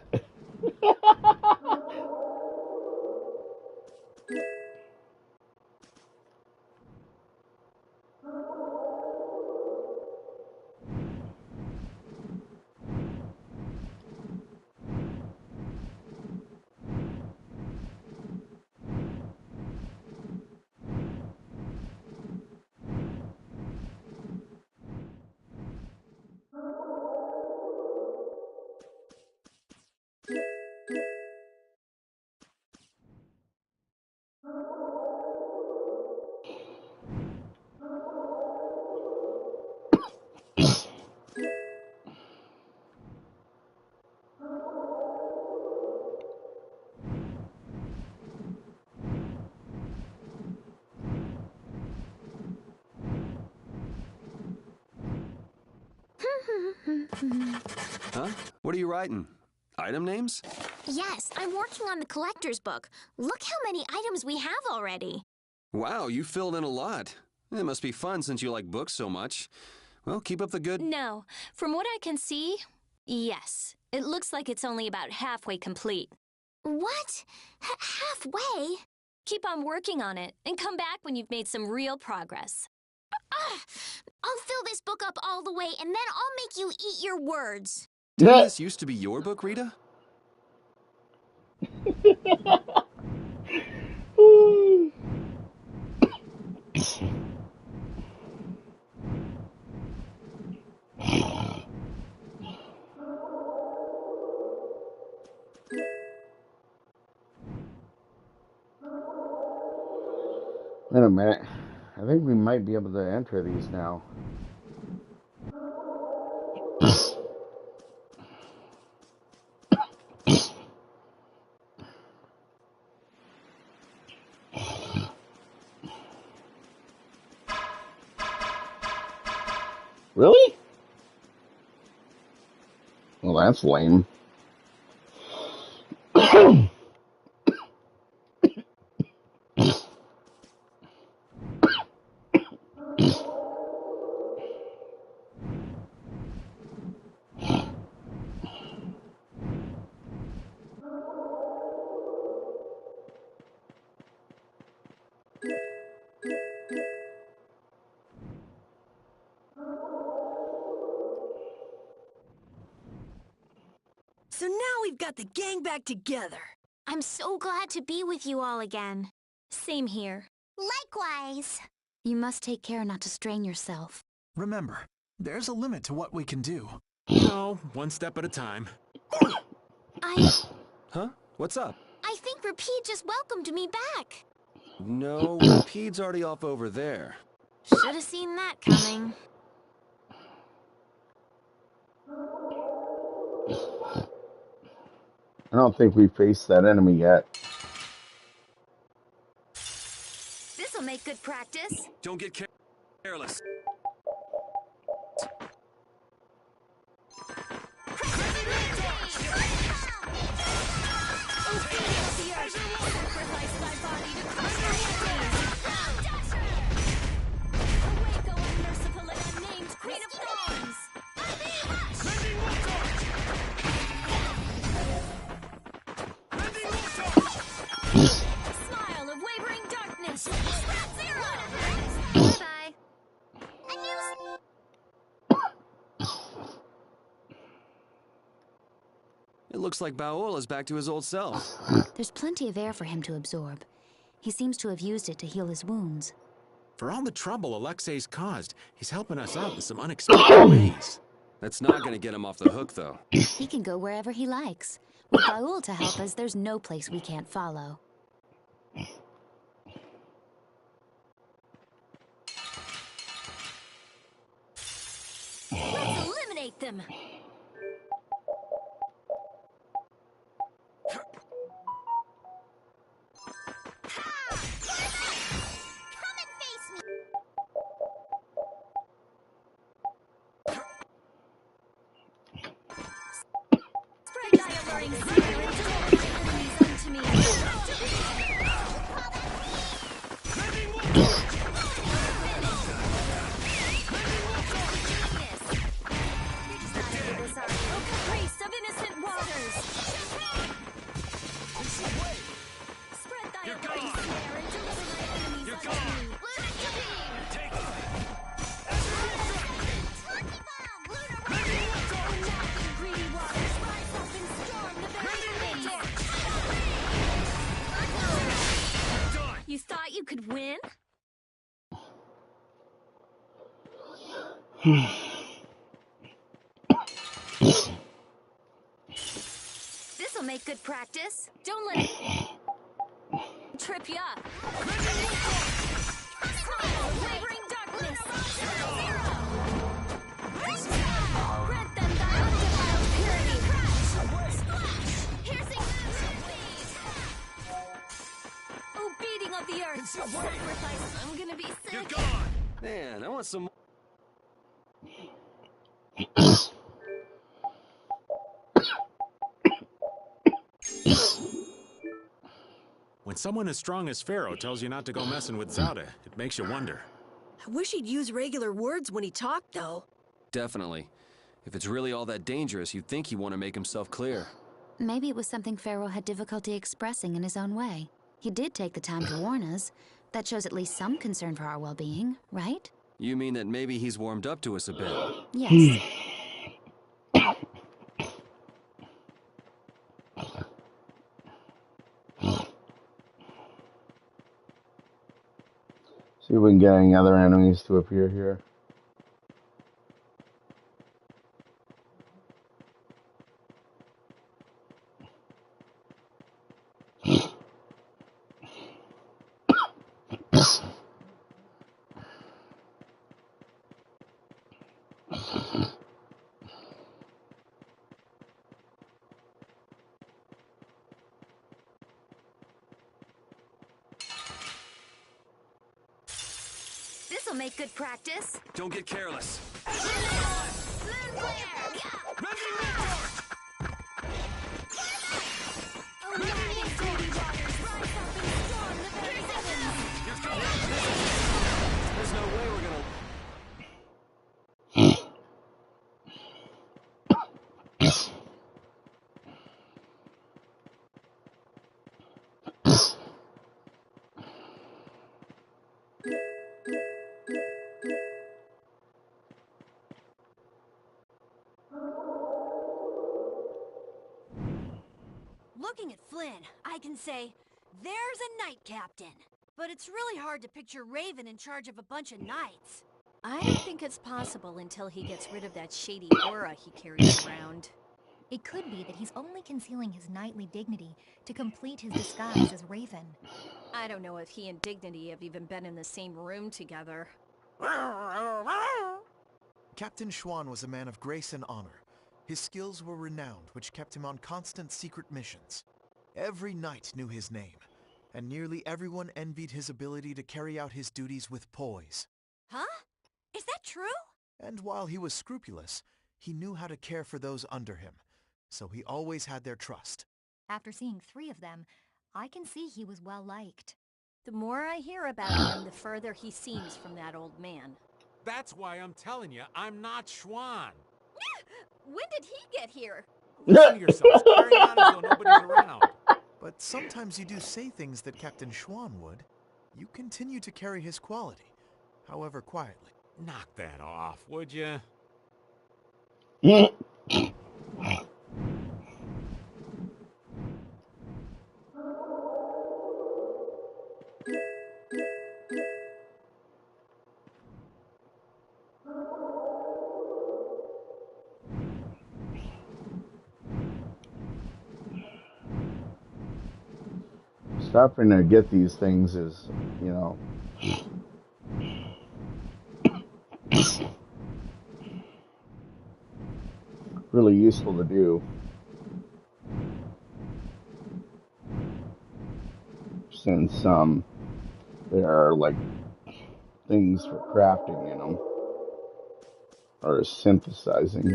Huh? What are you writing? Item names? Yes, I'm working on the collector's book. Look how many items we have already. Wow, you filled in a lot. It must be fun since you like books so much. Well, keep up the good... No, from what I can see, yes. It looks like it's only about halfway complete. What? Halfway? Keep on working on it, and come back when you've made some real progress. I'll fill this book up all the way, and then I'll make you eat your words. Didn't this used to be your book, Rita? Wait a minute. I think we might be able to enter these now. Really? Well, that's lame. So now we've got the gang back together. I'm so glad to be with you all again. Same here. Likewise. You must take care not to strain yourself. Remember, there's a limit to what we can do. No, one step at a time. Huh? What's up? I think Rapide just welcomed me back. No, Rapide's already off over there. Should have seen that coming. I don't think we faced that enemy yet. This'll make good practice. Don't get careless. Smile of wavering darkness. Bye-bye. It looks like Baol is back to his old self. There's plenty of air for him to absorb. He seems to have used it to heal his wounds. For all the trouble Alexei's caused, he's helping us out in some unexpected ways. That's not gonna get him off the hook, though. He can go wherever he likes. With Baul to help us, there's no place we can't follow. Let's eliminate them! Flying spear and deliver my enemies unto me. Oh, caprice of innocent waters! Spread thy flying spear and deliver my enemies unto me. Take it! Greedy waters, rise up and storm the very winds. You thought you could win? This'll make good practice. Don't let it trip you up. Wavering darkness. Grant them thy undefiled purity. Piercing oh, beating of the earth. Sacrifice. I'm gonna be sick. You're gone! Man, I want some... When someone as strong as Pharaoh tells you not to go messing with Zada, it makes you wonder. I wish he'd use regular words when he talked, though. Definitely. If it's really all that dangerous, you'd think he'd want to make himself clear. Maybe it was something Pharaoh had difficulty expressing in his own way. He did take the time to warn us. That shows at least some concern for our well-being, right? You mean that maybe he's warmed up to us a bit? Yes. See if we can get any other enemies to appear here. This'll make good practice. Don't get careless. There's no way we're gonna... Looking at Flynn, I can say, there's a knight captain. But it's really hard to picture Raven in charge of a bunch of knights. I don't think it's possible until he gets rid of that shady aura he carries around. It could be that he's only concealing his knightly dignity to complete his disguise as Raven. I don't know if he and Dignity have even been in the same room together. Captain Schwan was a man of grace and honor. His skills were renowned, which kept him on constant secret missions. Every knight knew his name, and nearly everyone envied his ability to carry out his duties with poise. Huh? Is that true? And while he was scrupulous, he knew how to care for those under him, so he always had their trust. After seeing 3 of them, I can see he was well liked. The more I hear about him, the further he seems from that old man. That's why I'm telling you, I'm not Schwan. When did he get here? Listen to yourself. Carry on as though nobody's around. But sometimes you do say things that Captain Schwan would. You continue to carry his quality, however quietly. Knock that off, would you? Stopping to get these things is, you know, really useful to do. Since there are like things for crafting in them, or synthesizing,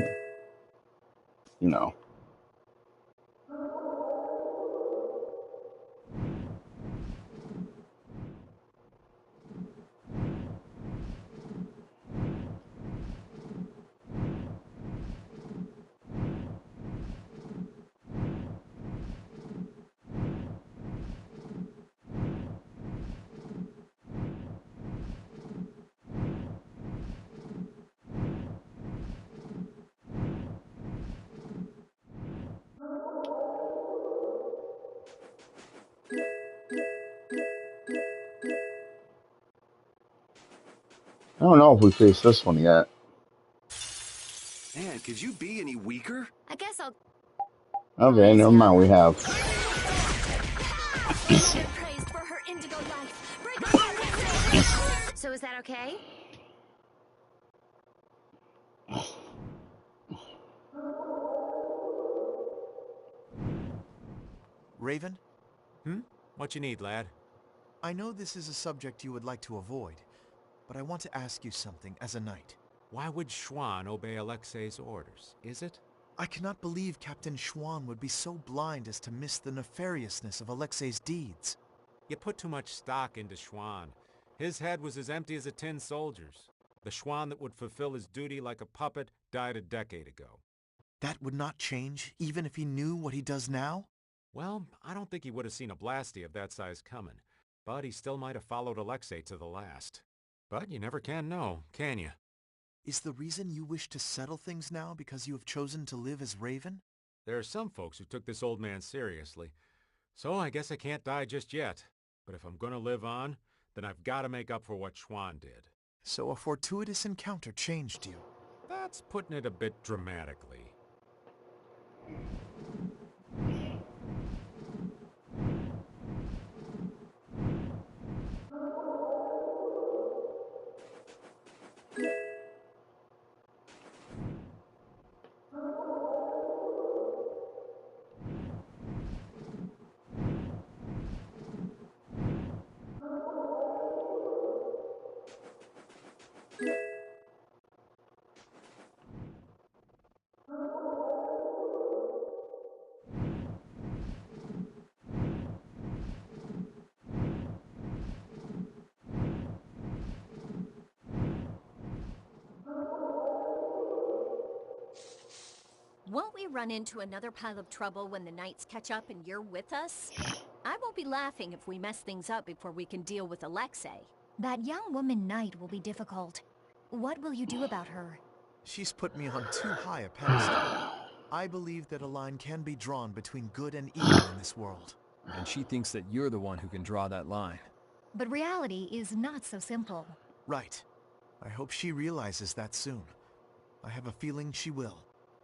you know. I don't know if we faced this one yet. Man, could you be any weaker? I guess I'll Okay, never mind, we have. praised for her indigo life. Break on that. So is that okay? Raven? What you need, lad? I know this is a subject you would like to avoid, but I want to ask you something as a knight. Why would Schwann obey Alexei's orders? Is it? I cannot believe Captain Schwann would be so blind as to miss the nefariousness of Alexei's deeds. You put too much stock into Schwann. His head was as empty as a tin soldier's. The Schwann that would fulfill his duty like a puppet died a decade ago. That would not change, even if he knew what he does now? Well, I don't think he would have seen a blasty of that size coming, but he still might have followed Alexei to the last. But you never can know, can you? Is the reason you wish to settle things now because you have chosen to live as Raven? There are some folks who took this old man seriously, so I guess I can't die just yet. But if I'm gonna live on, then I've got to make up for what Schwann did. So a fortuitous encounter changed you. That's putting it a bit dramatically. Won't we run into another pile of trouble when the Knights catch up and you're with us? I won't be laughing if we mess things up before we can deal with Alexei. That young woman knight will be difficult. What will you do about her? She's put me on too high a pedestal. I believe that a line can be drawn between good and evil in this world. And she thinks that you're the one who can draw that line. But reality is not so simple. Right. I hope she realizes that soon. I have a feeling she will.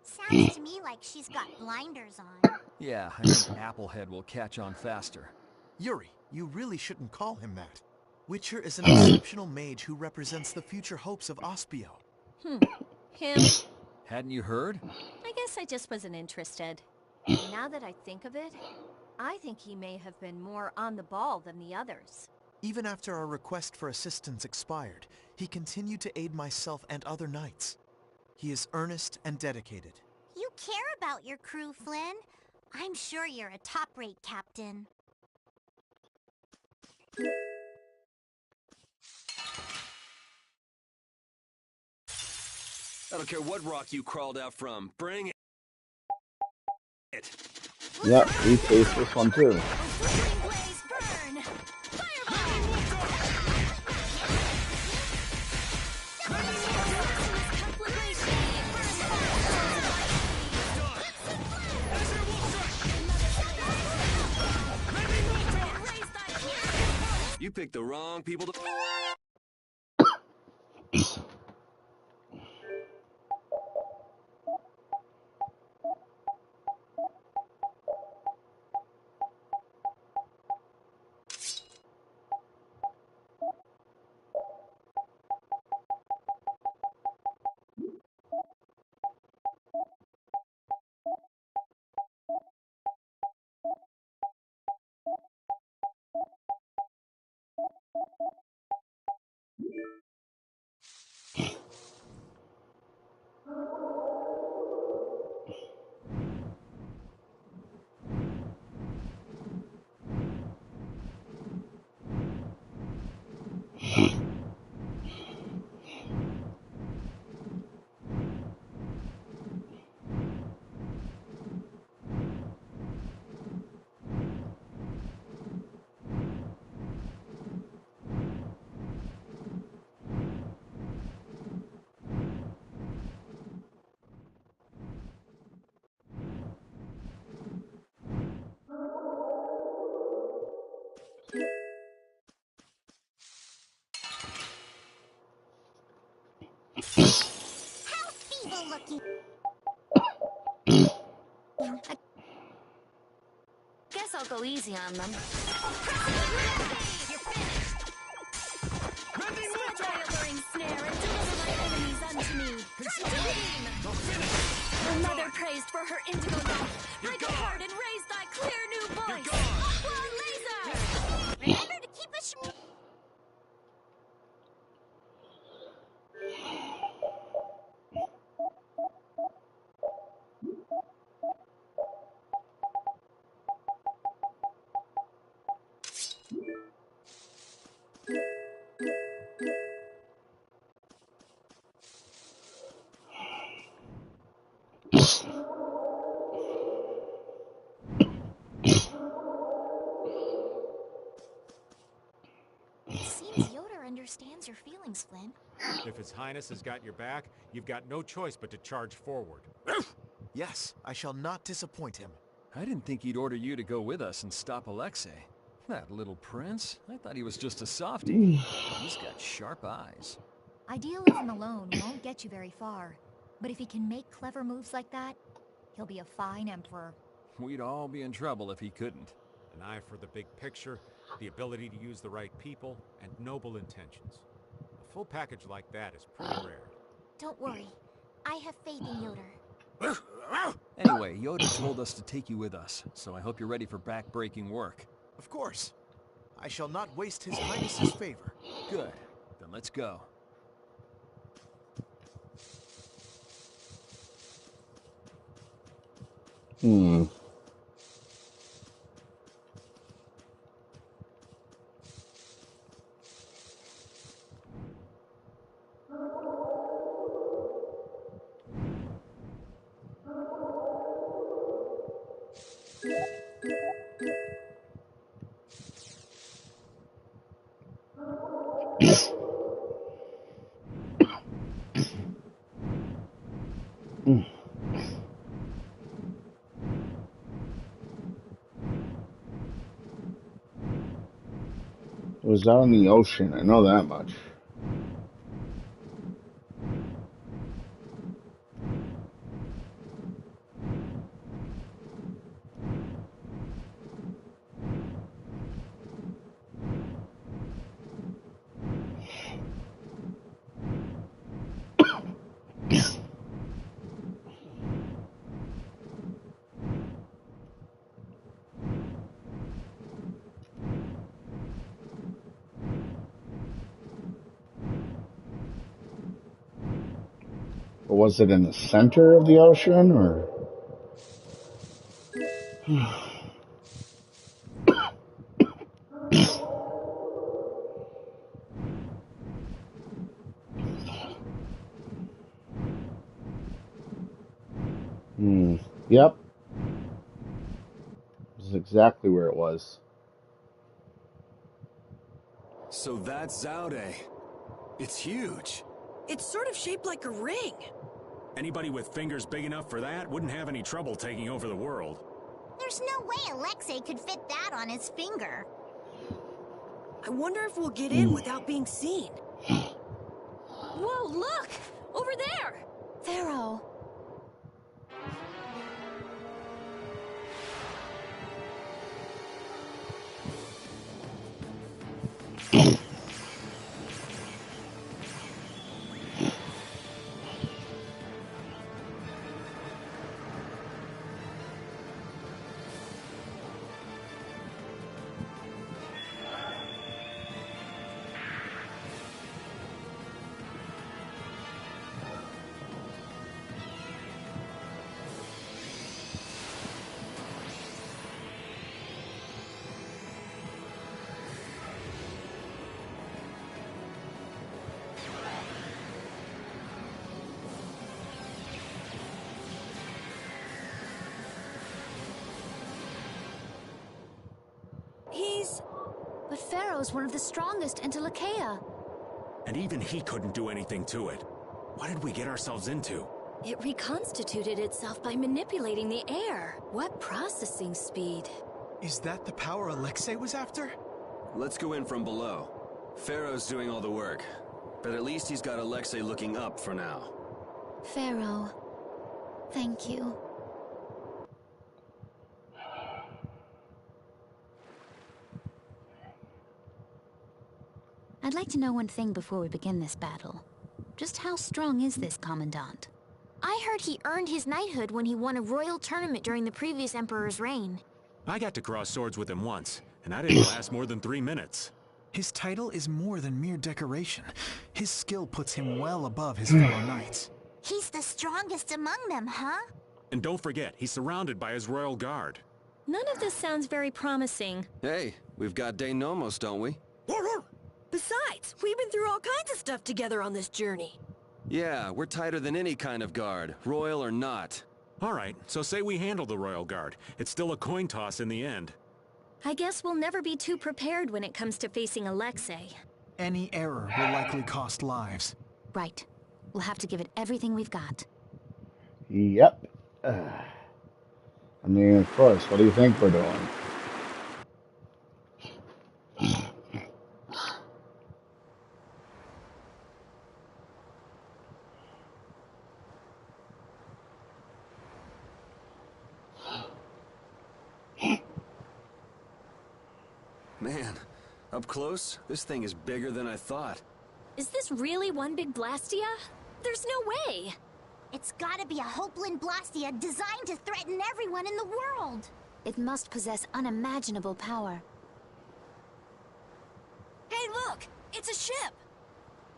Sounds to me like she's got blinders on. Yeah, I think Applehead will catch on faster. Yuri, you really shouldn't call him that. Witcher is an exceptional mage who represents the future hopes of Ospio. Him? Hadn't you heard? I guess I just wasn't interested. Now that I think of it, I think he may have been more on the ball than the others. Even after our request for assistance expired, he continued to aid myself and other knights. He is earnest and dedicated. You care about your crew, Flynn. I'm sure you're a top-rate captain. I don't care what rock you crawled out from. Bring it. Yep, we faced this one too. You picked the wrong people to... How feeble looking. I guess I'll go easy on them. Set thy alluring snare and deliver my enemies unto me. Dream! The mother praised for her indigo light. Break apart and raise thy clear new voice. Aqua laser! Remember to keep us. It seems Yoder understands your feelings, Flynn. If His Highness has got your back, you've got no choice but to charge forward. Yes, I shall not disappoint him. I didn't think he'd order you to go with us and stop Alexei. That little prince. I thought he was just a softie. He's got sharp eyes. Idealism alone won't get you very far. But if he can make clever moves like that, he'll be a fine emperor. We'd all be in trouble if he couldn't. An eye for the big picture, the ability to use the right people, and noble intentions. A full package like that is pretty rare. Don't worry. I have faith in Yoder. Anyway, Yoda told us to take you with us, so I hope you're ready for back-breaking work. Of course. I shall not waste His Highness's favor. Good. Then let's go. It was out in the ocean, I know that much. But was it in the center of the ocean, or? Yep. This is exactly where it was. So that's Zaude. It's huge. It's sort of shaped like a ring. Anybody with fingers big enough for that wouldn't have any trouble taking over the world. There's no way Alexei could fit that on his finger. I wonder if we'll get in without being seen. Whoa, look! Over there! Pharaoh. But Pharaoh's one of the strongest in Telekea. And even he couldn't do anything to it. What did we get ourselves into? It reconstituted itself by manipulating the air. What processing speed? Is that the power Alexei was after? Let's go in from below. Pharaoh's doing all the work. But at least he's got Alexei looking up for now. Pharaoh, thank you. I'd like to know one thing before we begin this battle. Just how strong is this Commandant? I heard he earned his knighthood when he won a royal tournament during the previous Emperor's reign. I got to cross swords with him once, and I didn't last more than 3 minutes. His title is more than mere decoration. His skill puts him well above his fellow knights. He's the strongest among them, huh? And don't forget, he's surrounded by his royal guard. None of this sounds very promising. Hey, we've got De Nomos, don't we? Besides, we've been through all kinds of stuff together on this journey. Yeah, we're tighter than any kind of guard, royal or not. All right, so say we handle the royal guard. It's still a coin toss in the end. I guess we'll never be too prepared when it comes to facing Alexei. Any error will likely cost lives. Right. We'll have to give it everything we've got. Yep. I mean, of course, what do you think we're doing? Man, up close, this thing is bigger than I thought. Is this really one big Blastia? There's no way! It's gotta be a Hopeland Blastia designed to threaten everyone in the world! It must possess unimaginable power. Hey, look! It's a ship!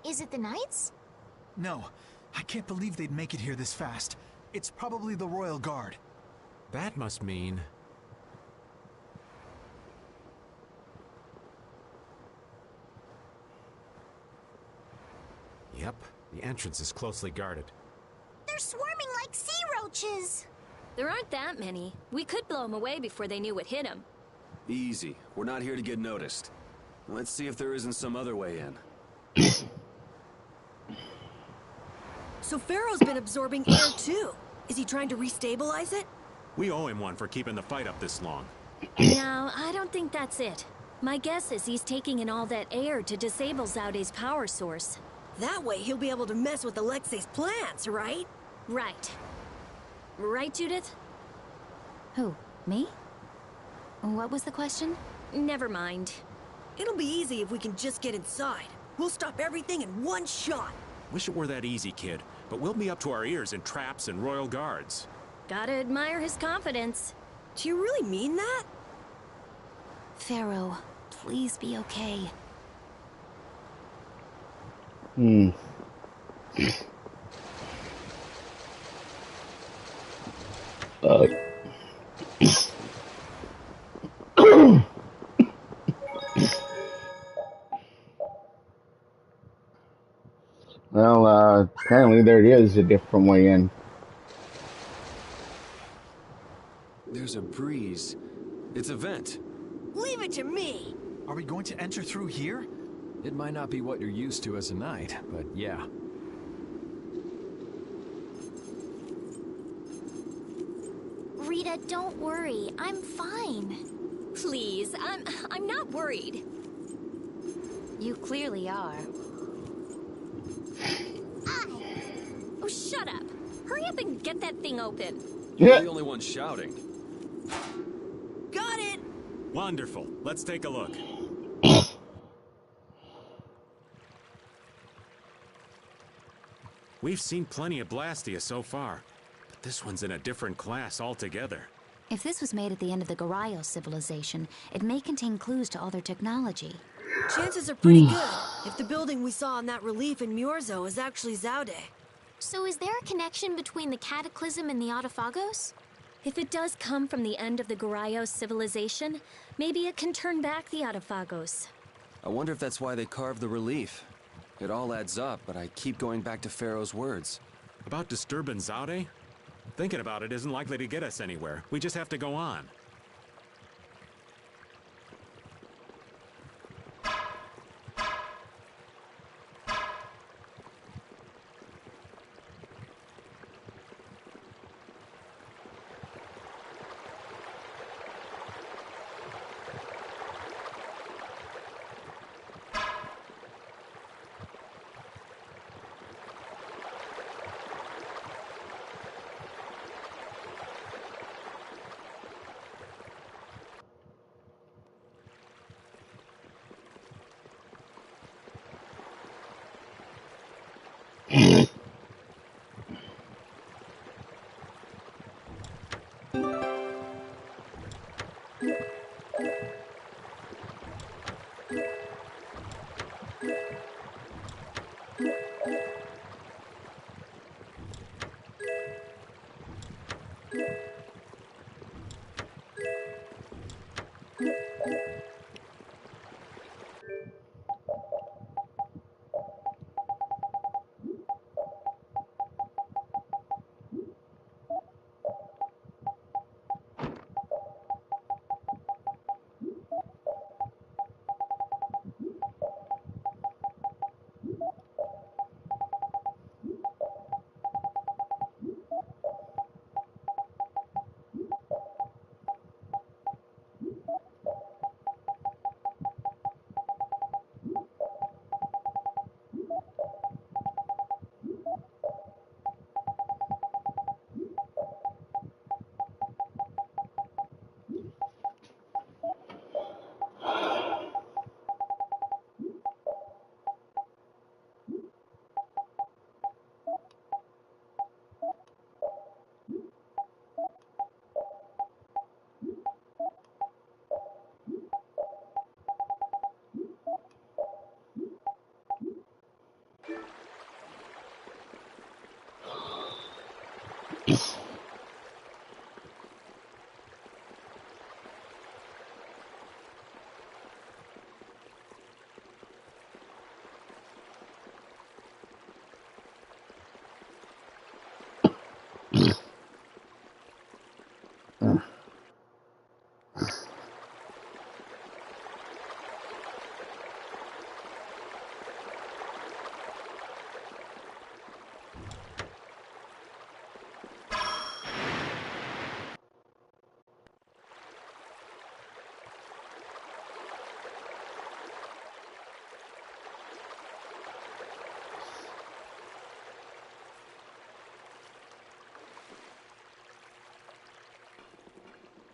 Is it the Knights? No, I can't believe they'd make it here this fast. It's probably the Royal Guard. That must mean... Yep, the entrance is closely guarded. They're swarming like sea roaches! There aren't that many. We could blow them away before they knew what hit them. Easy. We're not here to get noticed. Let's see if there isn't some other way in. So Pharaoh's been absorbing air too. Is he trying to restabilize it? We owe him one for keeping the fight up this long. No, I don't think that's it. My guess is he's taking in all that air to disable Zaude's power source. That way he'll be able to mess with Alexei's plans, right? Right. Right, Judith? Who? Me? What was the question? Never mind. It'll be easy if we can just get inside. We'll stop everything in one shot. Wish it were that easy, kid, but we'll be up to our ears in traps and royal guards. Gotta admire his confidence. Do you really mean that? Pharaoh, please be okay. Well, apparently there is a different way in. There's a breeze. It's a vent. Leave it to me! Are we going to enter through here? It might not be what you're used to as a knight, but yeah. Rita, don't worry. I'm fine. Please, I'm not worried. You clearly are. Oh, shut up. Hurry up and get that thing open. You're the only one shouting. Got it! Wonderful. Let's take a look. We've seen plenty of Blastia so far, but this one's in a different class altogether. If this was made at the end of the Garayos civilization, it may contain clues to all their technology. Chances are pretty good, if the building we saw on that relief in Myorzo is actually Zaude. So is there a connection between the Cataclysm and the Autophagos? If it does come from the end of the Garayos civilization, maybe it can turn back the Autophagos. I wonder if that's why they carved the relief. It all adds up, but I keep going back to Pharaoh's words. About disturbing Zaude? Thinking about it isn't likely to get us anywhere. We just have to go on.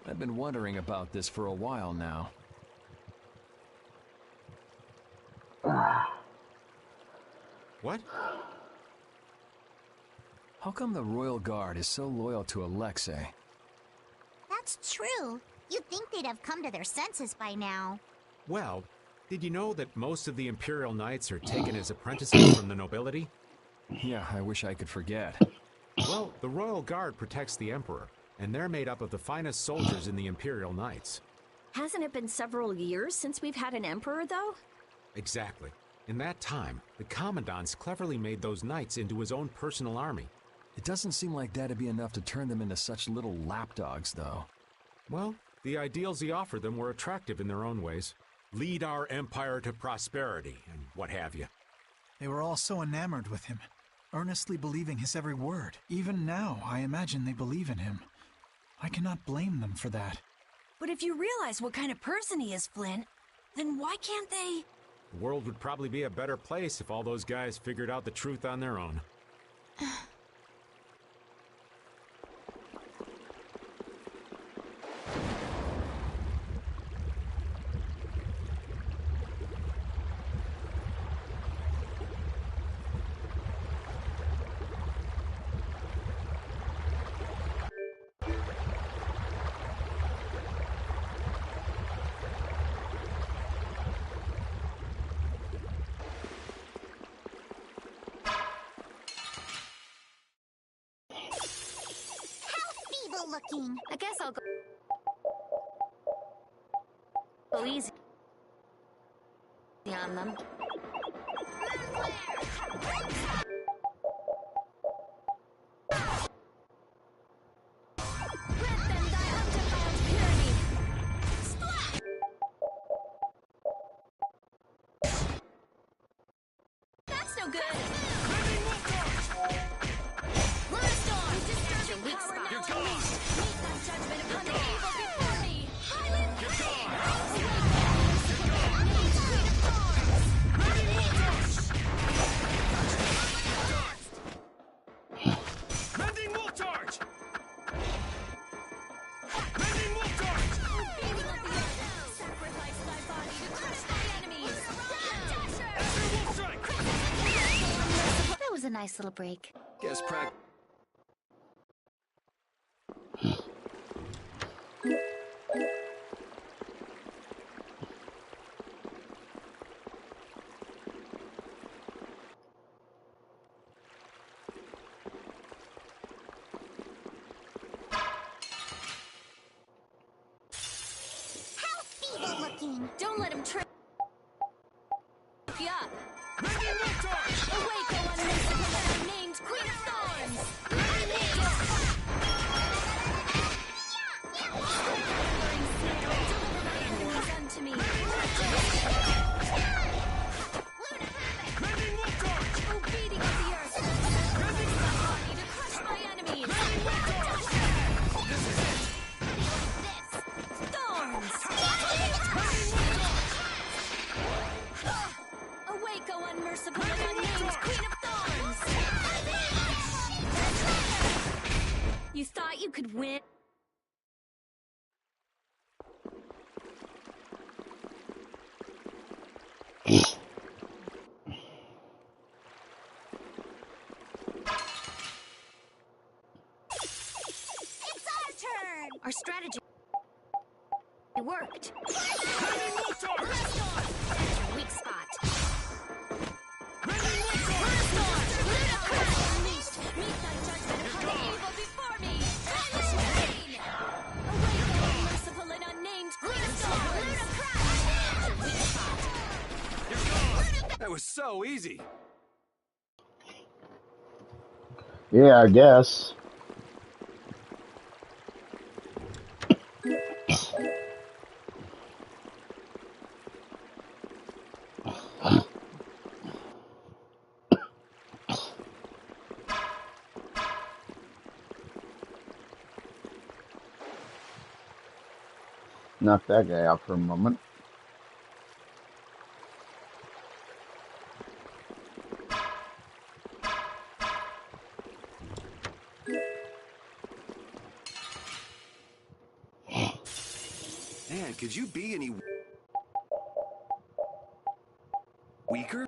I've been wondering about this for a while now. What? How come the Royal Guard is so loyal to Alexei? That's true. You'd think they'd have come to their senses by now. Well, did you know that most of the Imperial Knights are taken as apprentices from the nobility? Yeah, I wish I could forget. Well, the Royal Guard protects the Emperor, and they're made up of the finest soldiers in the Imperial Knights. Hasn't it been several years since we've had an emperor, though? Exactly. In that time, the Commandant's cleverly made those knights into his own personal army. It doesn't seem like that'd be enough to turn them into such little lapdogs, though. Well, the ideals he offered them were attractive in their own ways. Lead our empire to prosperity, and what have you. They were all so enamored with him, earnestly believing his every word. Even now, I imagine they believe in him. I cannot blame them for that. But if you realize what kind of person he is, Flynn, then why can't they... The world would probably be a better place if all those guys figured out the truth on their own. Looking. I guess I'll go easy on them. Grant them thy undefiled purity. Splat! That's no good. Storm! That's your weak spot. You're gone! Meet that judgment upon the evil before me! Violent You're gone! Mending wolf charge! Mending wolf charge! Beaming of the earth! Sacrifice thy body to crush thy enemies! Azure wolf strike! That was a nice little break. Guess evil looking. Don't let him trip you up. Awake, O unmerciful, named Queen of Thorns. Unto me. Oh, beating of the earth. Release my body to crush my enemies. Thorns. Awake, O unmerciful and unnamed Queen of Thorns. You thought you could win? Our strategy worked. Weak spot. Meet thy judgment upon the evil before me. Awake, O merciful and unnamed Queen of Thorns. That was so easy. Yeah, I guess. Knock that guy out for a moment. Man, could you be any weaker?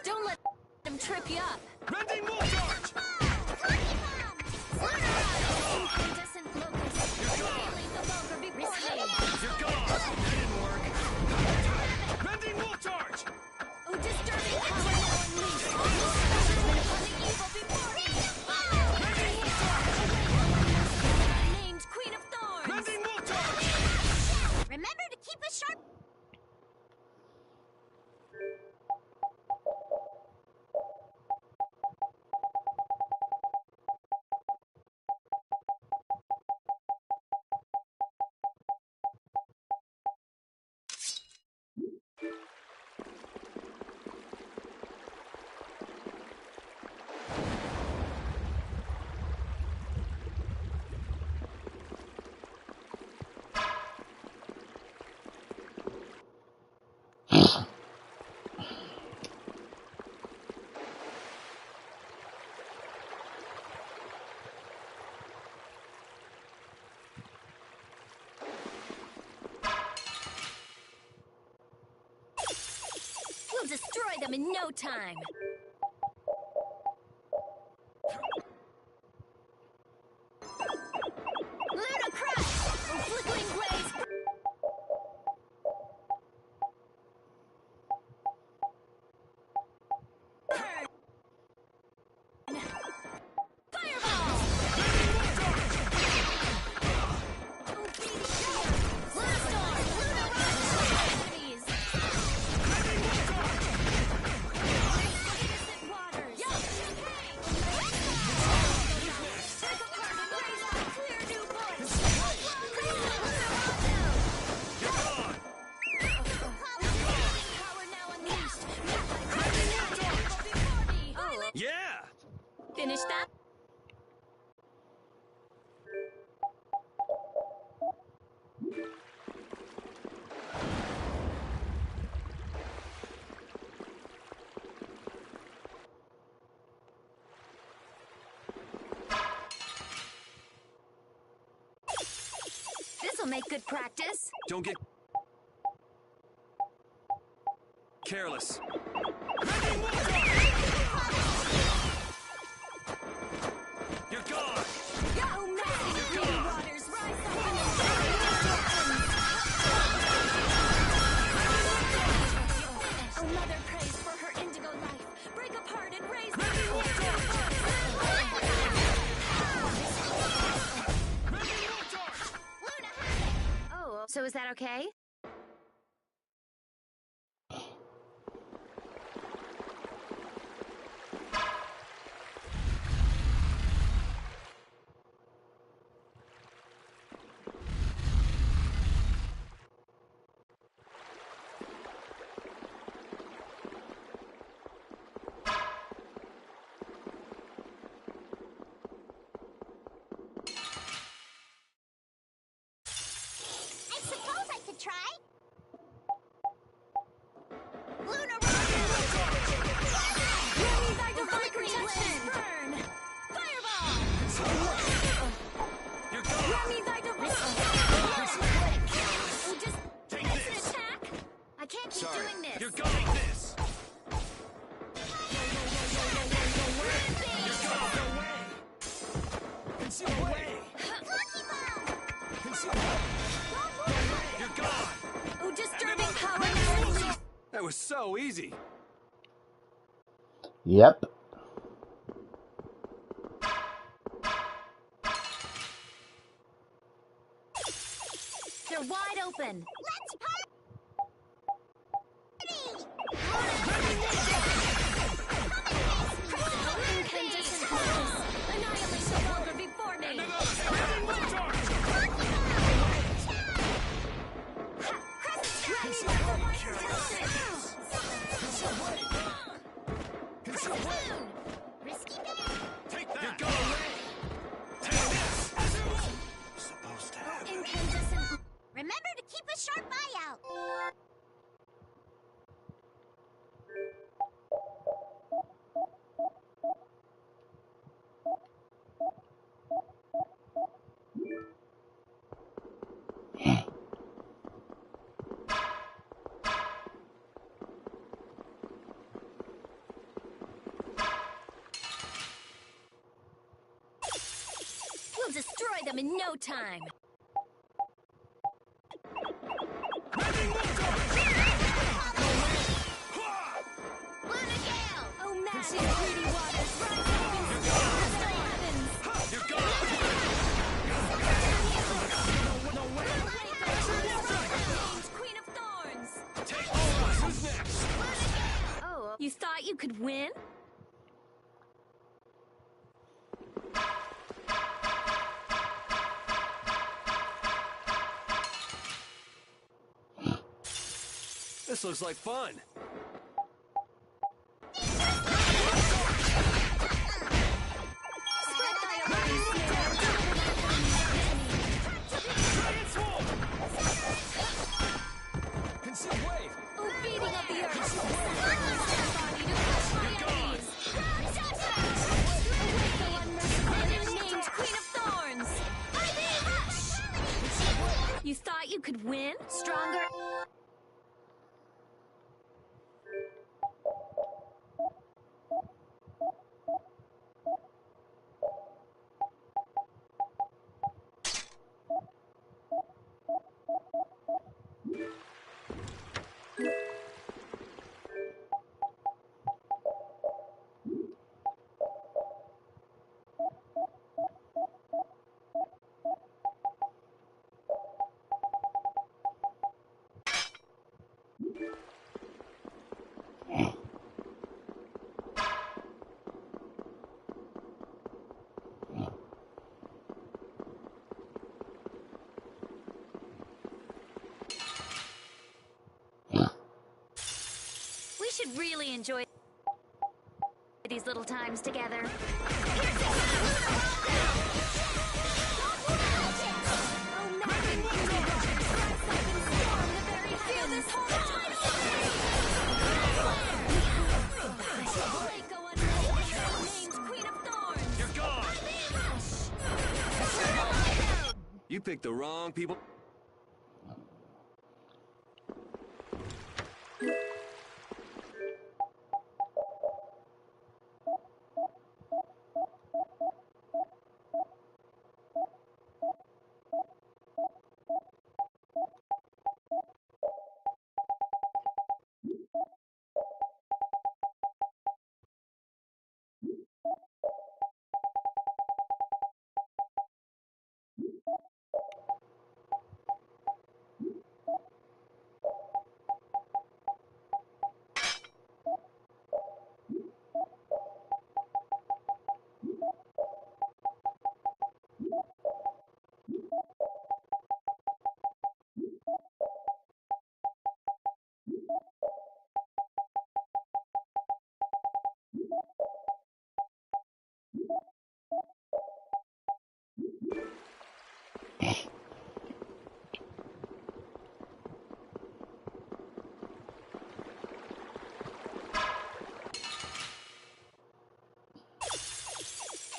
Don't let them trip you up. Rending move charge! Incandescent locust. Annihilate the vulgar before me. You're gone! That didn't work. Rending move charge! Oh, disturbing power now unleashed. Judgment upon the evil before me. Named Queen of Thorns. Rending move charge! Remember to keep a sharp... We'll destroy them in no time. Ludicrous! Oh, flickering blaze! Fireball! Oh, beating Bluestorm! Enemies! Innocent waters! Break apart and raise up a clear new voice! Power now unleashed! Yeah! Finish that? This'll make good practice. Don't get careless. You're gone! Oh, massive green waters rise up in the Oh, mother prays for her indigo life. Break apart and raise the Oh, So is that okay? I suppose I could try. Lunar Burn! Fireball! You're gone! Oh, just Take it's an this! attack? I can't keep Sorry. doing this. You're gone! Take this! You're gone! Consume away! Consume away! You're gone! Oh, disturbing power! That was so easy. Yep. They're wide open. Let's party! Incandescent flames! Annihilate the vulgar before me! Risky bit. Take that! You're gone! Take this! Supposed to have. Incandescent... Remember to keep a sharp eye out. We'll destroy them in no time! Oh, massive greedy waters, rise up and scorch the very heavens! You're gone! Queen of Thorns! Take all right! Who's next? Oh, you thought you could win? This looks like fun. Consume wave! Oh, beating of the earth! Body to crush my enemies! Awake the unmerciful and unnamed Queen of Thorns! You thought you could win? Stronger... We should really enjoy these little times together. You're gone! You picked the wrong people.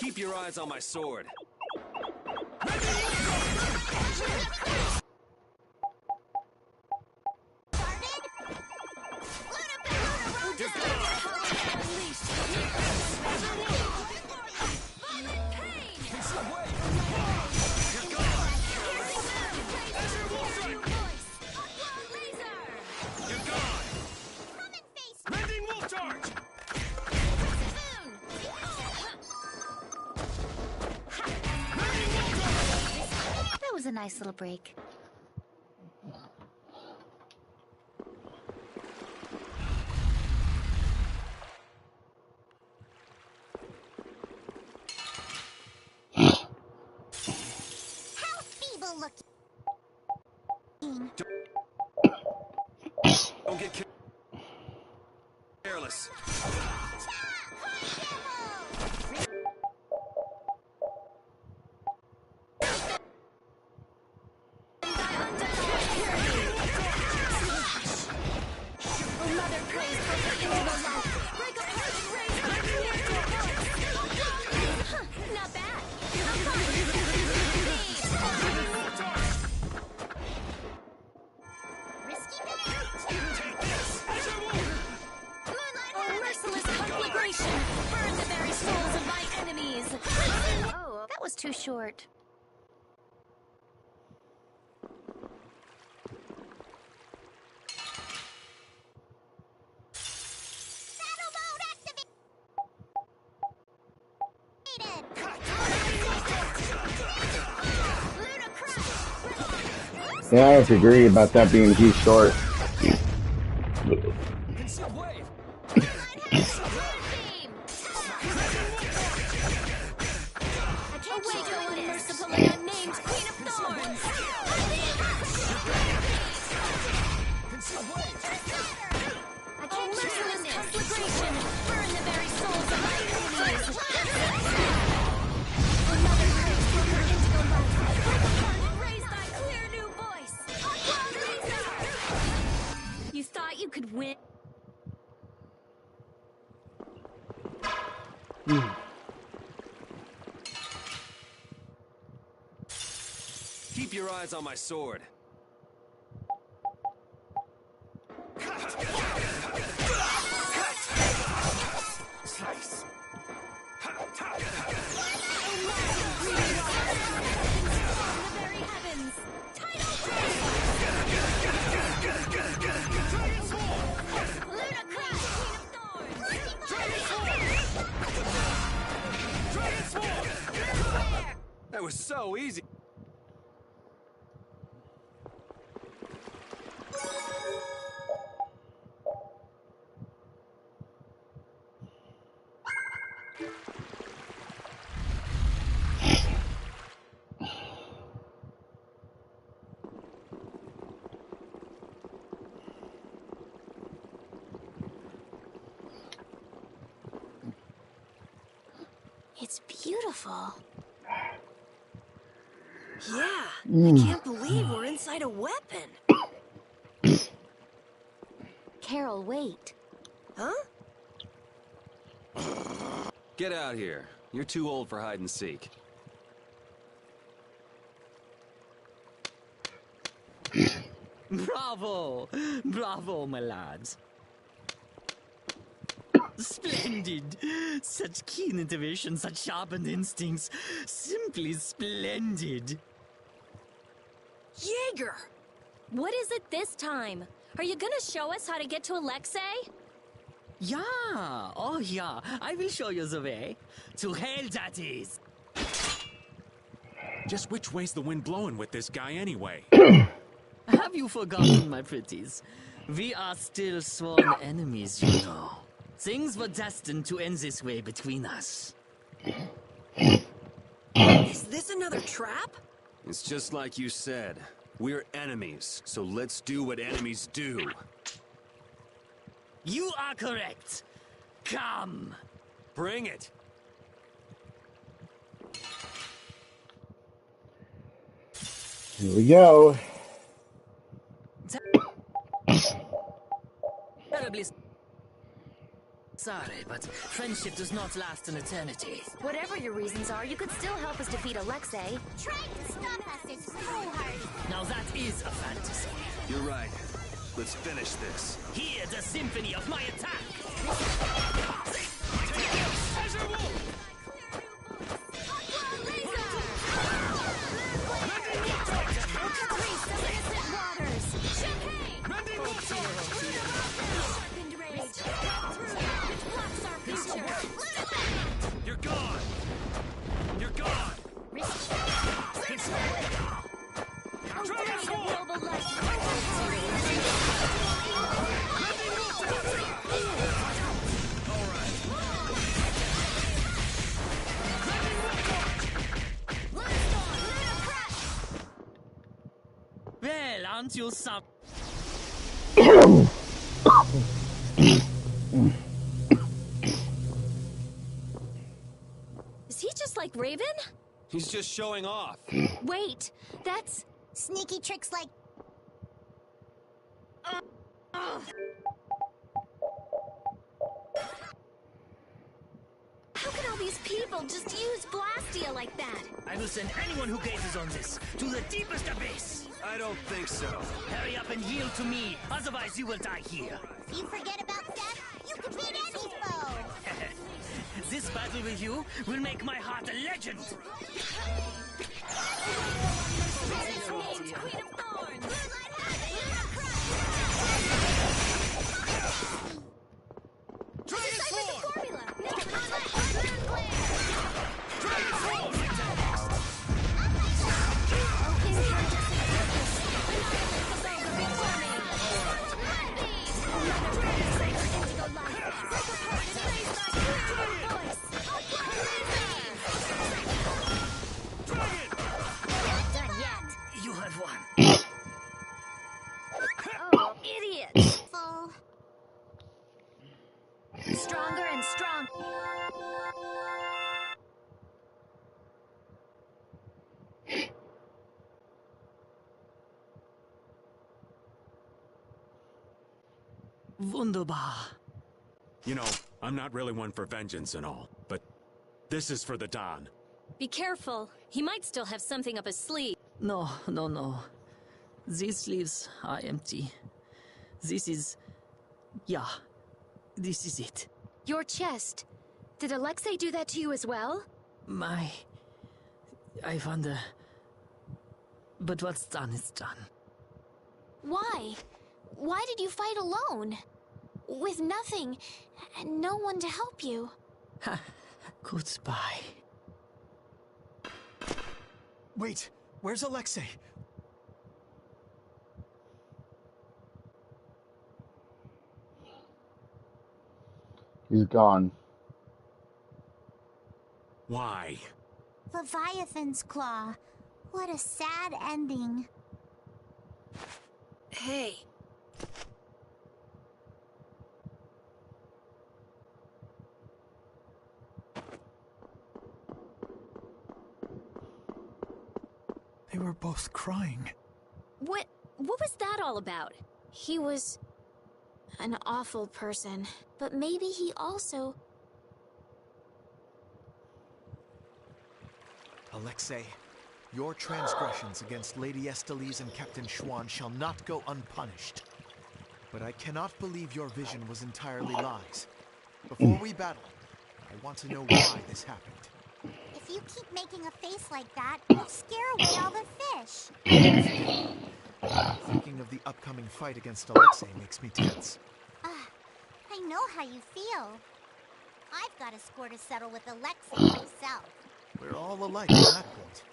Keep your eyes on my sword. That was a nice little break. How feeble looking. Don't get careless. Not bad. Oh, merciless conflagration! Burn the very souls of my enemies! Oh, that was too short. Yeah, I have to agree about that being too short. You thought you could win? Keep your eyes on my sword. Slice. That was so easy. It's beautiful. Yeah, I can't believe we're inside a weapon. Carol, wait. Huh? Get out here. You're too old for hide and seek. Bravo! Bravo, my lads. Splendid! Such keen intuition, such sharpened instincts. Simply splendid. Jaeger! What is it this time? Are you gonna show us how to get to Alexei? Yeah! Oh, yeah. I will show you the way. To hell, that is. Just which way's the wind blowing with this guy anyway? Have you forgotten, my pretties? We are still sworn enemies, you know. Things were destined to end this way between us. Is this another trap? It's just like you said. We're enemies, so let's do what enemies do. You are correct. Come. Bring it. Here we go. Terribly Sorry, but friendship does not last an eternity. Whatever your reasons are, you could still help us defeat Alexei. Trying to stop us is foolhardy. Now that is a fantasy. You're right. Let's finish this. Hear the symphony of my attack! You're gone! You're gone! Well, aren't you some... Is he just like Raven? He's just showing off. Wait, that's... Sneaky tricks like... How can all these people just use Blastia like that? I will send anyone who gazes on this to the deepest abyss. I don't think so. Hurry up and yield to me, otherwise you will die here. You forget about death, you can beat any foe! This battle with you will make my heart a legend. Queen of Thorns! Dragon Sword! Formula! Dragon Sword! You have won. Oh, idiot! Full. Stronger and strong. Wunderbar. You know, I'm not really one for vengeance and all, but this is for the Don. Be careful. He might still have something up his sleeve. No, no, no. These sleeves are empty. This is... yeah. This is it. Your chest. Did Alexei do that to you as well? I wonder... But what's done is done. Why? Why did you fight alone? With nothing, and no one to help you. Goodbye. Wait, where's Alexei? He's gone. Why? Leviathan's Claw. What a sad ending. Hey. They were both crying. What was that all about? He was an awful person, but maybe he also... Alexei, your transgressions against Lady Estellise and Captain Schwann shall not go unpunished. But I cannot believe your vision was entirely lies. Before we battle, I want to know why this happened. If you keep making a face like that, you'll scare away all the fish. Thinking of the upcoming fight against Alexei makes me tense. I know how you feel. I've got a score to settle with Alexei myself. We're all alike on that point.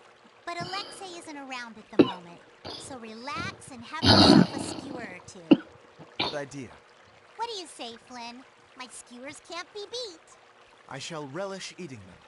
But Alexei isn't around at the moment, so relax and have yourself a skewer or two. Good idea. What do you say, Flynn? My skewers can't be beat. I shall relish eating them.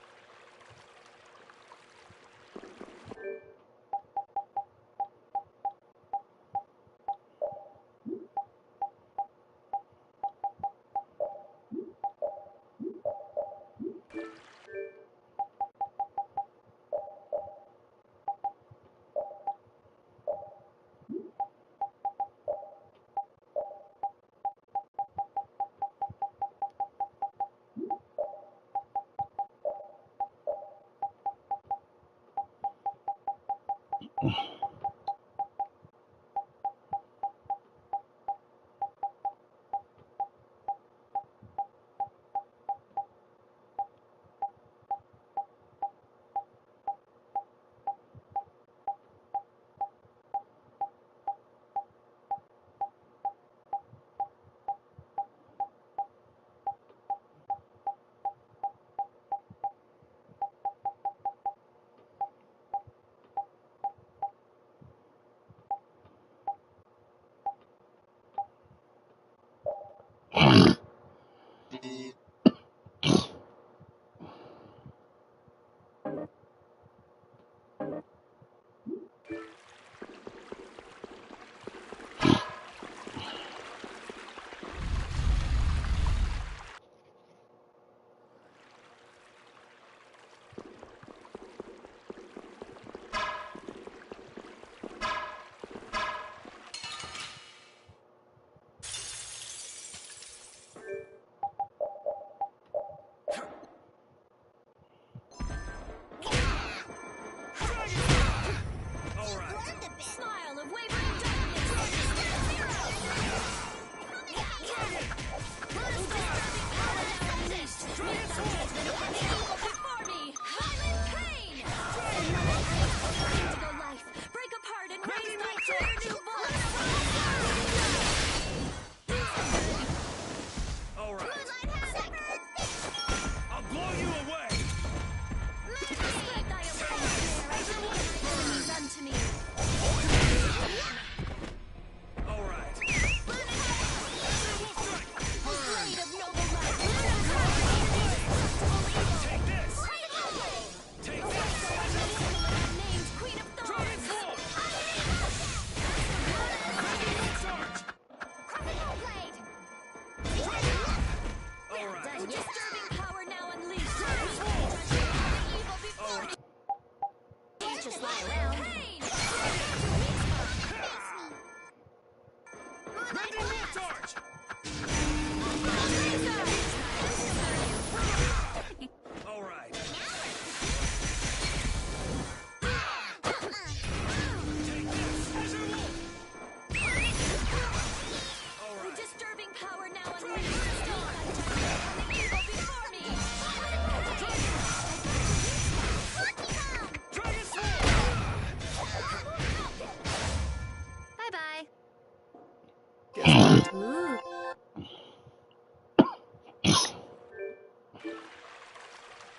Ooh.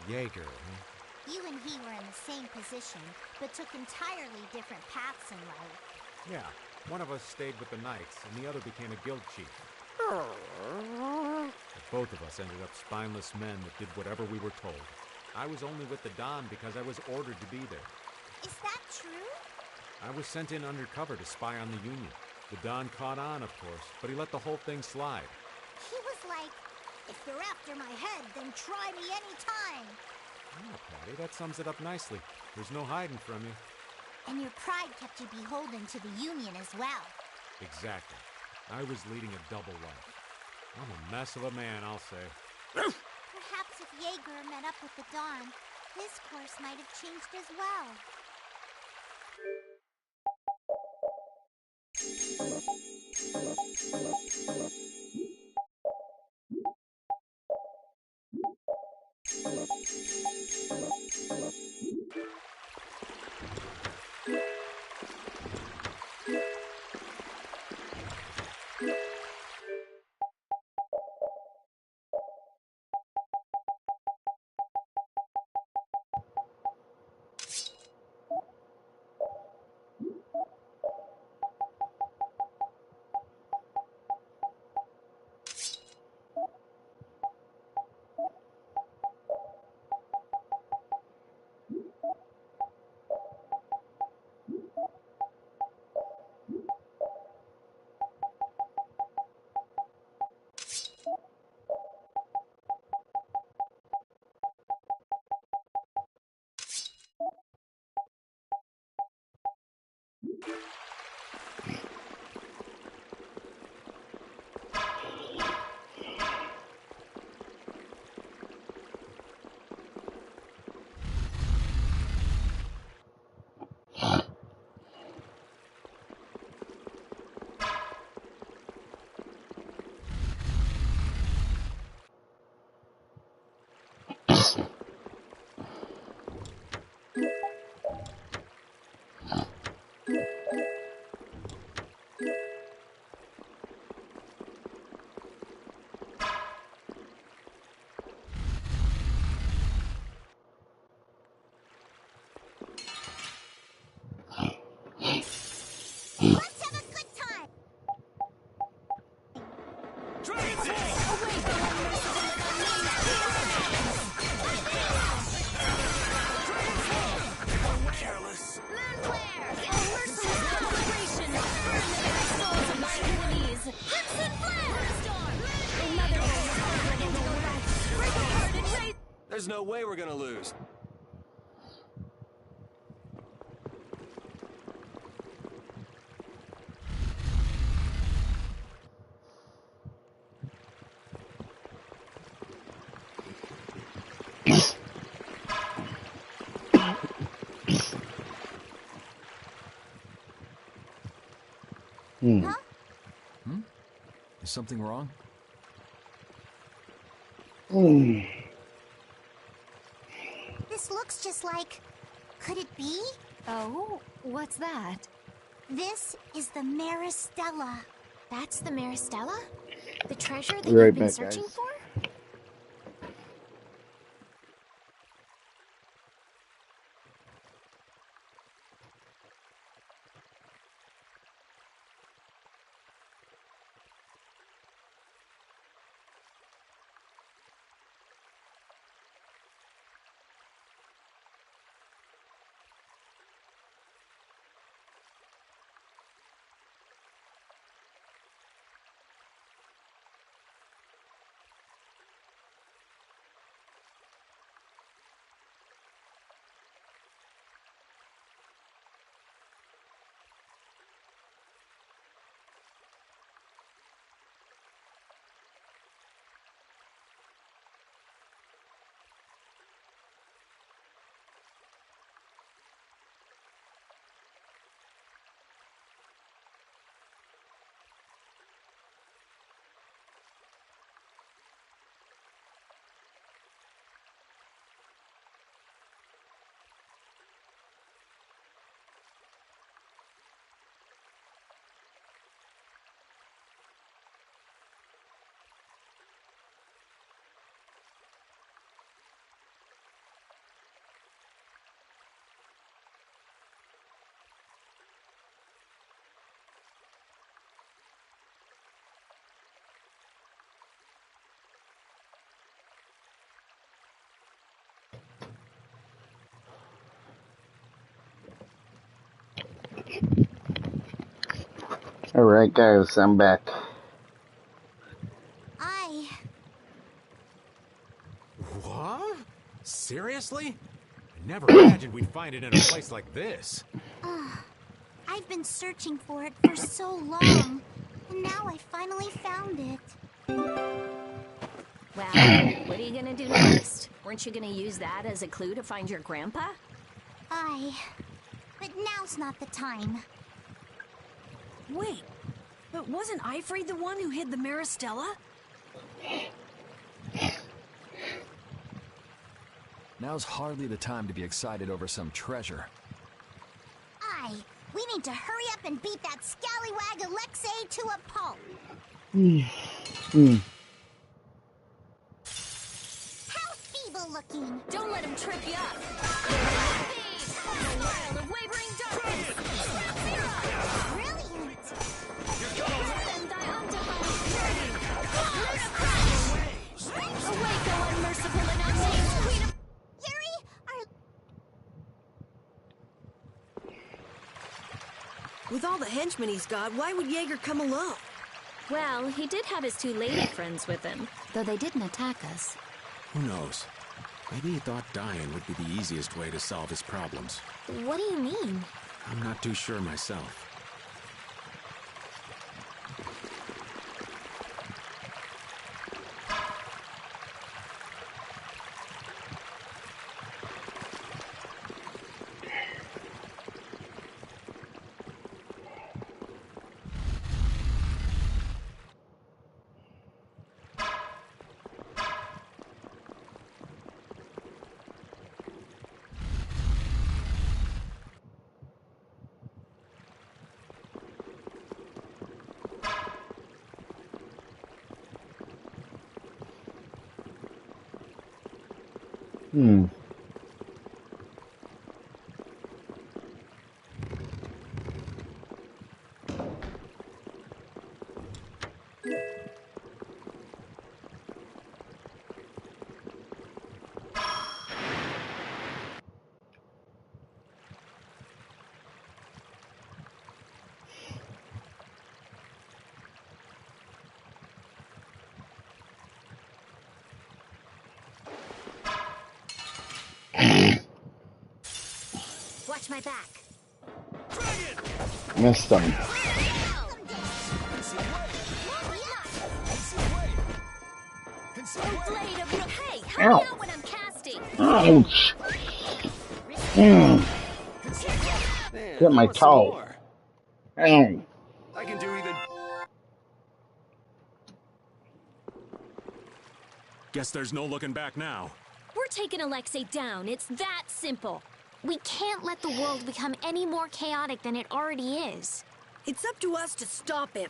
Jaeger, huh? You and he were in the same position, but took entirely different paths in life. Yeah, one of us stayed with the Knights, and the other became a guild chief. But both of us ended up spineless men that did whatever we were told. I was only with the Don because I was ordered to be there. Is that true? I was sent in undercover to spy on the Union. The Don caught on, of course, but he let the whole thing slide. He was like, if you're after my head, then try me anytime. Oh, Patty, that sums it up nicely. There's no hiding from you. And your pride kept you beholden to the Union as well. Exactly. I was leading a double life. I'm a mess of a man, I'll say. Perhaps if Jaeger met up with the Dawn, his course might have changed as well. Let's have a good time! Careless. Landwehr! A merciless conflagration! Burn the very souls of my enemies! Crimson Flare! Another one indigo light! Break apart and raise... There's no way we're gonna lose. Huh? Is something wrong? This looks just like... Could it be? Oh, what's that? This is the Maristella. That's the Maristella? The treasure that Right you've been back, searching guys. for? Alright guys, I'm back. What? Seriously? I never imagined we'd find it in a place like this. I've been searching for it for so long, and now I finally found it. Well, what are you gonna do next? Weren't you gonna use that as a clue to find your grandpa? But now's not the time. Wait, but wasn't Ifrid the one who hid the Maristella? Now's hardly the time to be excited over some treasure. We need to hurry up and beat that scallywag Alexei to a pulp. How feeble looking! Don't let him trip you up! Wild of wavering darkness! Brilliant! Defend thy undefined journey! Awake, O unmerciful and unnamed Queen of... Yuri, With all the henchmen he's got, why would Jaeger come alone? Well, he did have his two lady friends with him. Though they didn't attack us. Who knows? Maybe he thought dying would be the easiest way to solve his problems. What do you mean? I'm not too sure myself. watch my back. Missed him. Ow. Ouch. Get my toe. Ow. I can do even. Guess there's no looking back now. We're taking Alexei down. It's that simple. We can't let the world become any more chaotic than it already is. It's up to us to stop him.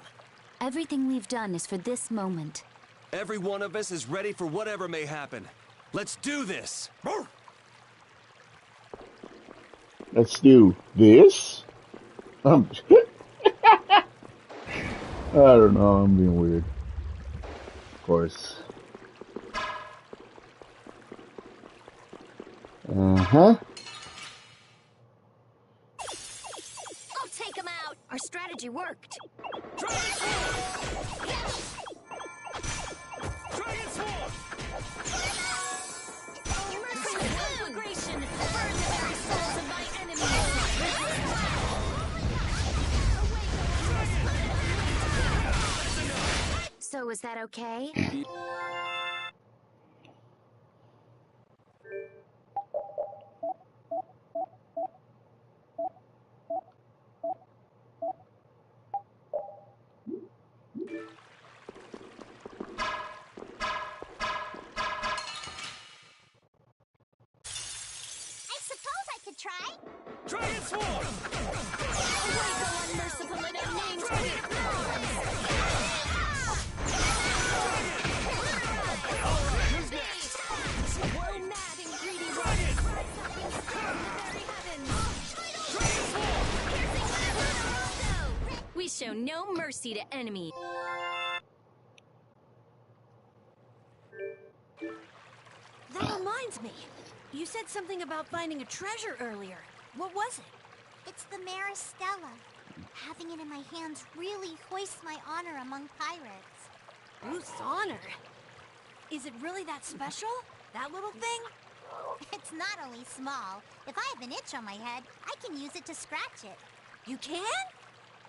Everything we've done is for this moment. Every one of us is ready for whatever may happen. Let's do this! Let's do this? I don't know, I'm being weird. Of course. Uh-huh. I'll take him out. Our strategy worked. Conflagration, burn the very souls of my enemies. So is that okay? Try? Transform! Awake, O unmerciful and unnamed Queen of Oh, mad and greedy warrior, cries up in the very heavens. We show no mercy to enemy. That reminds me. You said something about finding a treasure earlier. What was it? It's the Maristella. Having it in my hands really hoists my honor among pirates. Whose honor? Is it really that special? That little thing? It's not only small. If I have an itch on my head, I can use it to scratch it. You can?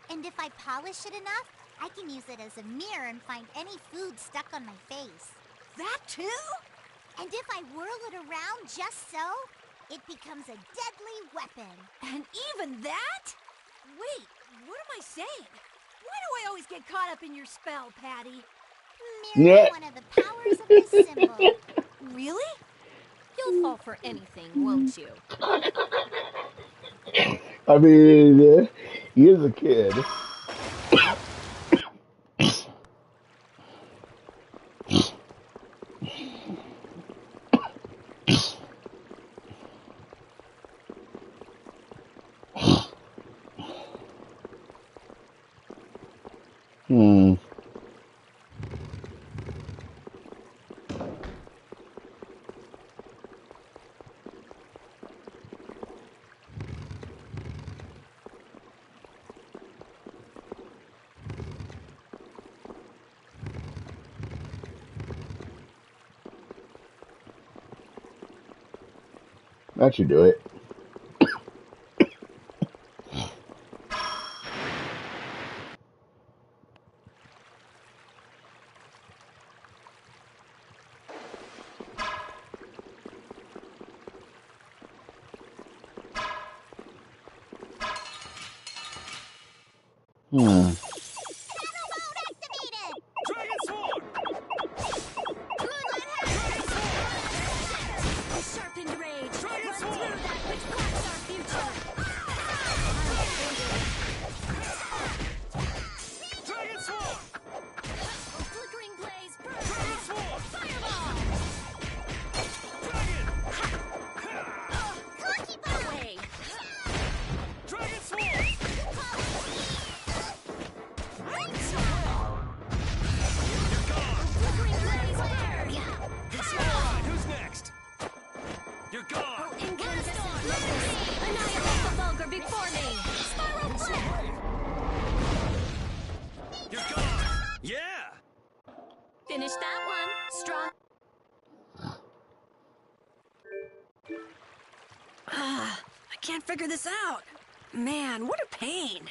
And if I polish it enough, I can use it as a mirror and find any food stuck on my face. That too? And if I whirl it around just so, it becomes a deadly weapon. And even that? Wait, what am I saying? Why do I always get caught up in your spell, Patty? Merely one of the powers of this symbol. Really? You'll fall for anything, won't you? I mean, he is a kid. That should do it. Finish that one. Strong. I can't figure this out. Man, what a pain.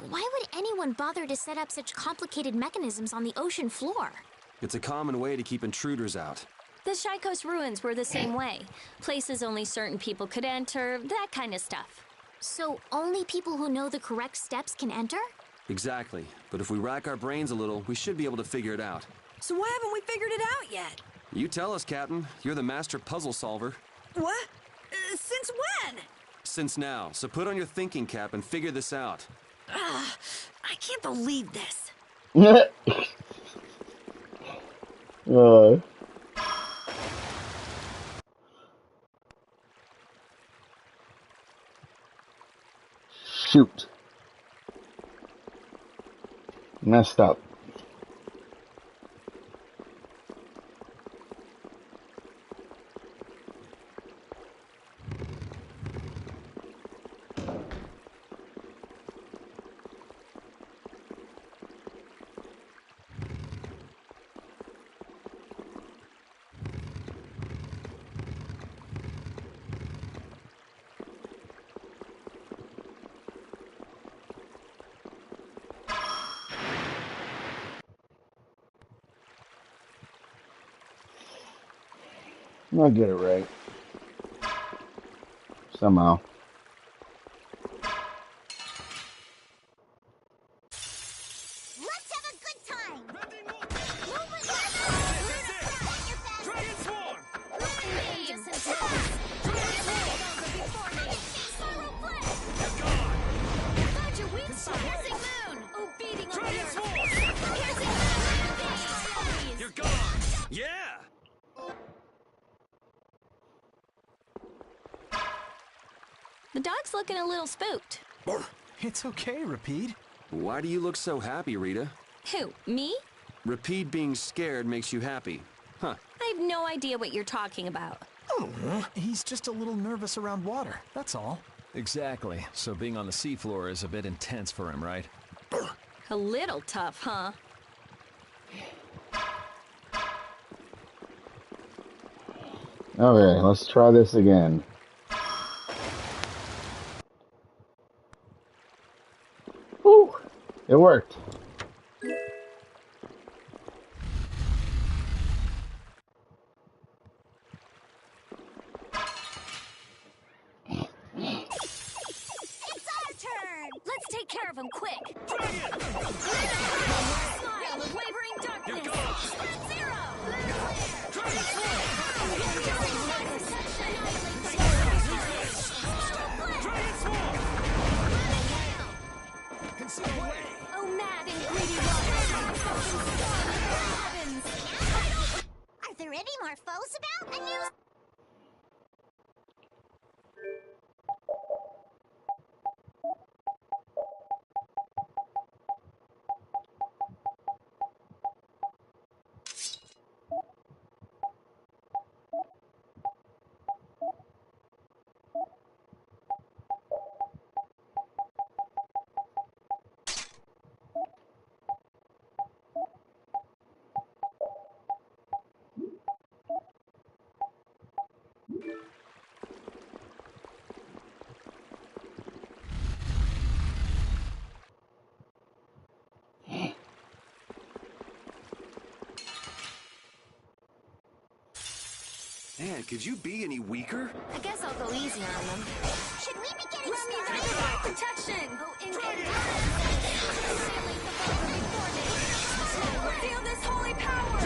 Why would anyone bother to set up such complicated mechanisms on the ocean floor? It's a common way to keep intruders out. The Shy Coast ruins were the same way. Places only certain people could enter, that kind of stuff. So only people who know the correct steps can enter? Exactly. But if we rack our brains a little, we should be able to figure it out. So why haven't we figured it out yet? You tell us, Captain. You're the master puzzle solver. What? Since when? Since now. So put on your thinking cap and figure this out. I can't believe this. Shoot. Messed up. I'll get it right. Somehow. Let's have a good time! You're gone! Yeah! The dog's looking a little spooked. It's okay, Rapide. Why do you look so happy, Rita? Who, me? Rapide being scared makes you happy. Huh. I have no idea what you're talking about. He's just a little nervous around water, that's all. Exactly. So being on the seafloor is a bit intense for him, right? A little tough, huh? Okay, let's try this again. Woo! It worked. Let's take care of him quick! Smile of wavering darkness! Spread zero! Oh, mad and greedy Are there any more foes about? A new... Man, could you be any weaker? I guess I'll go easier on them. Should we be getting started? Protection! Feel this holy power!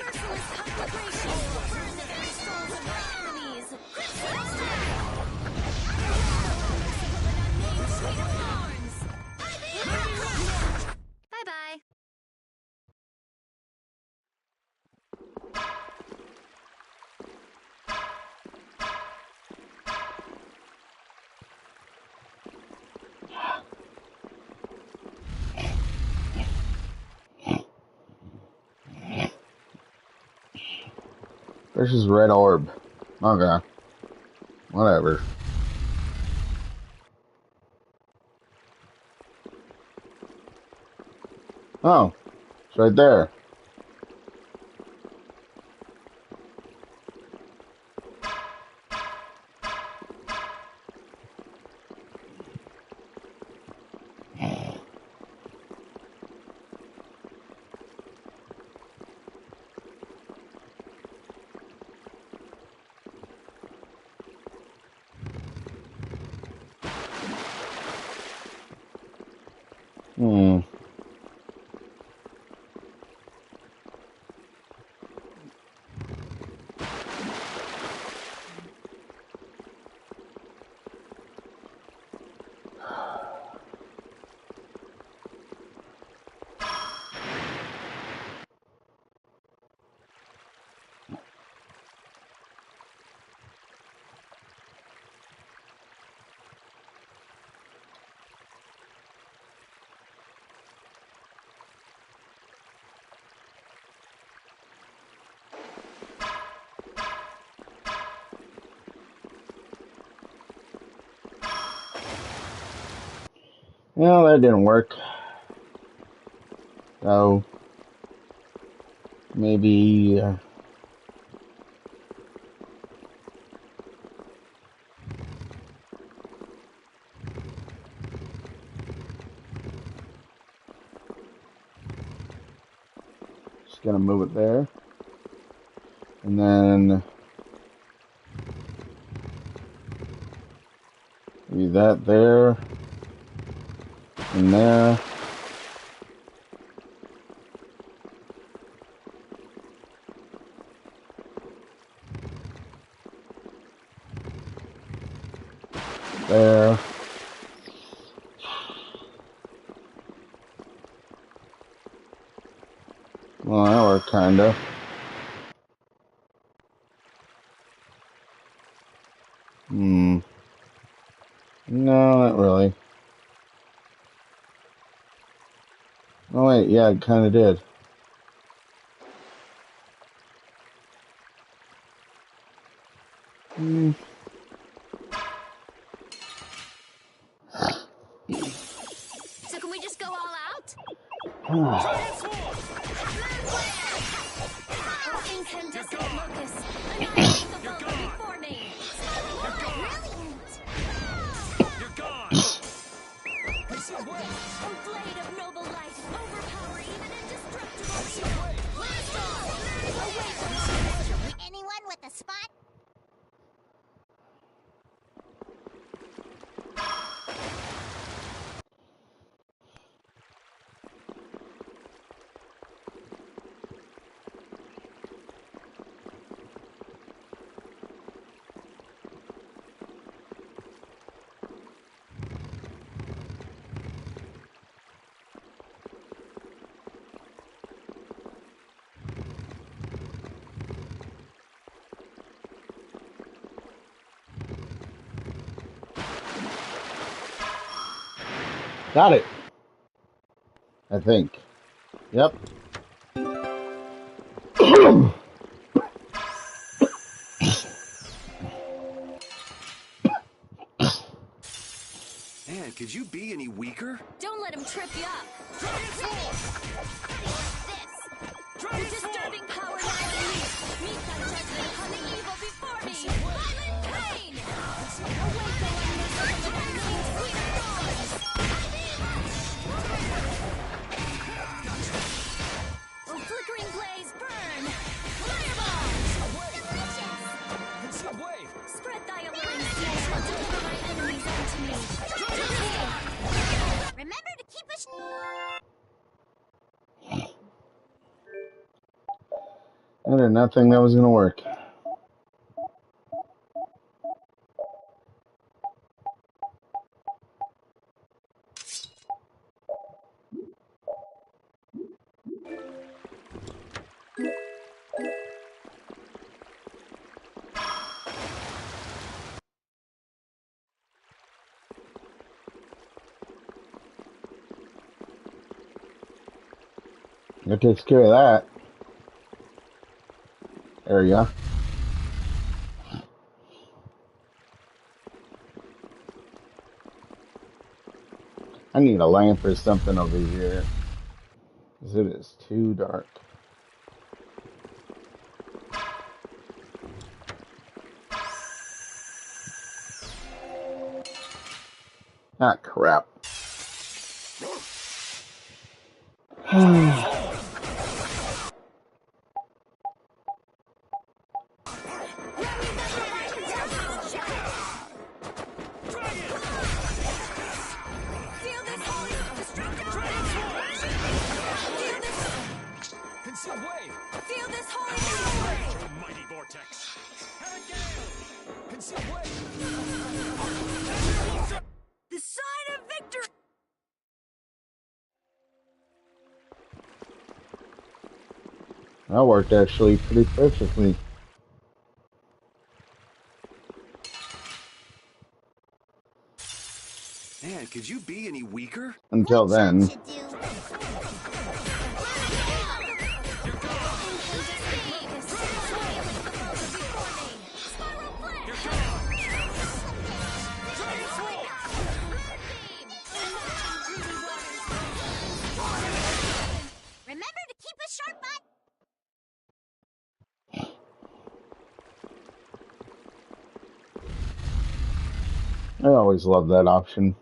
Merciless conflagration! Burn the very souls of our enemies! Unnamed suite of thorns! Bye-bye. There's his red orb. Okay. Whatever. Oh. It's right there. Hmm. Well, that didn't work. So, maybe... just gonna move it there. And then... maybe that there. And there. There. Well, that worked, kinda. No, not really. Oh wait, yeah, it kinda did. So can we just go all out? Incandescent locus. Annihilate the vulgar before me. Brilliant! You're gone! A blade of noble light. Overpower even indestructible evil. Blast off! Away from us! Anyone with a spot? Got it. I think. Yep. Man, could you be any weaker? Don't let him trip you up. The disturbing power now unleashed. Meet thy judgment upon the evil before me. Violent pain! Awake, O unmerciful from the sweet thorns! Oh, flickering blaze, burn! Fireball! Spread thy alluring flame and deliver my enemies unto me. Remember to keep us. I did not think that was going to work. That takes care of that. There you go. I need a lamp or something over here, because it is too dark. Ah, crap. Feel this holy power! Mighty vortex. The sign of victory! That worked actually pretty perfectly. Man, could you be any weaker? Until then. Remember to keep us sharp, bud. I always love that option.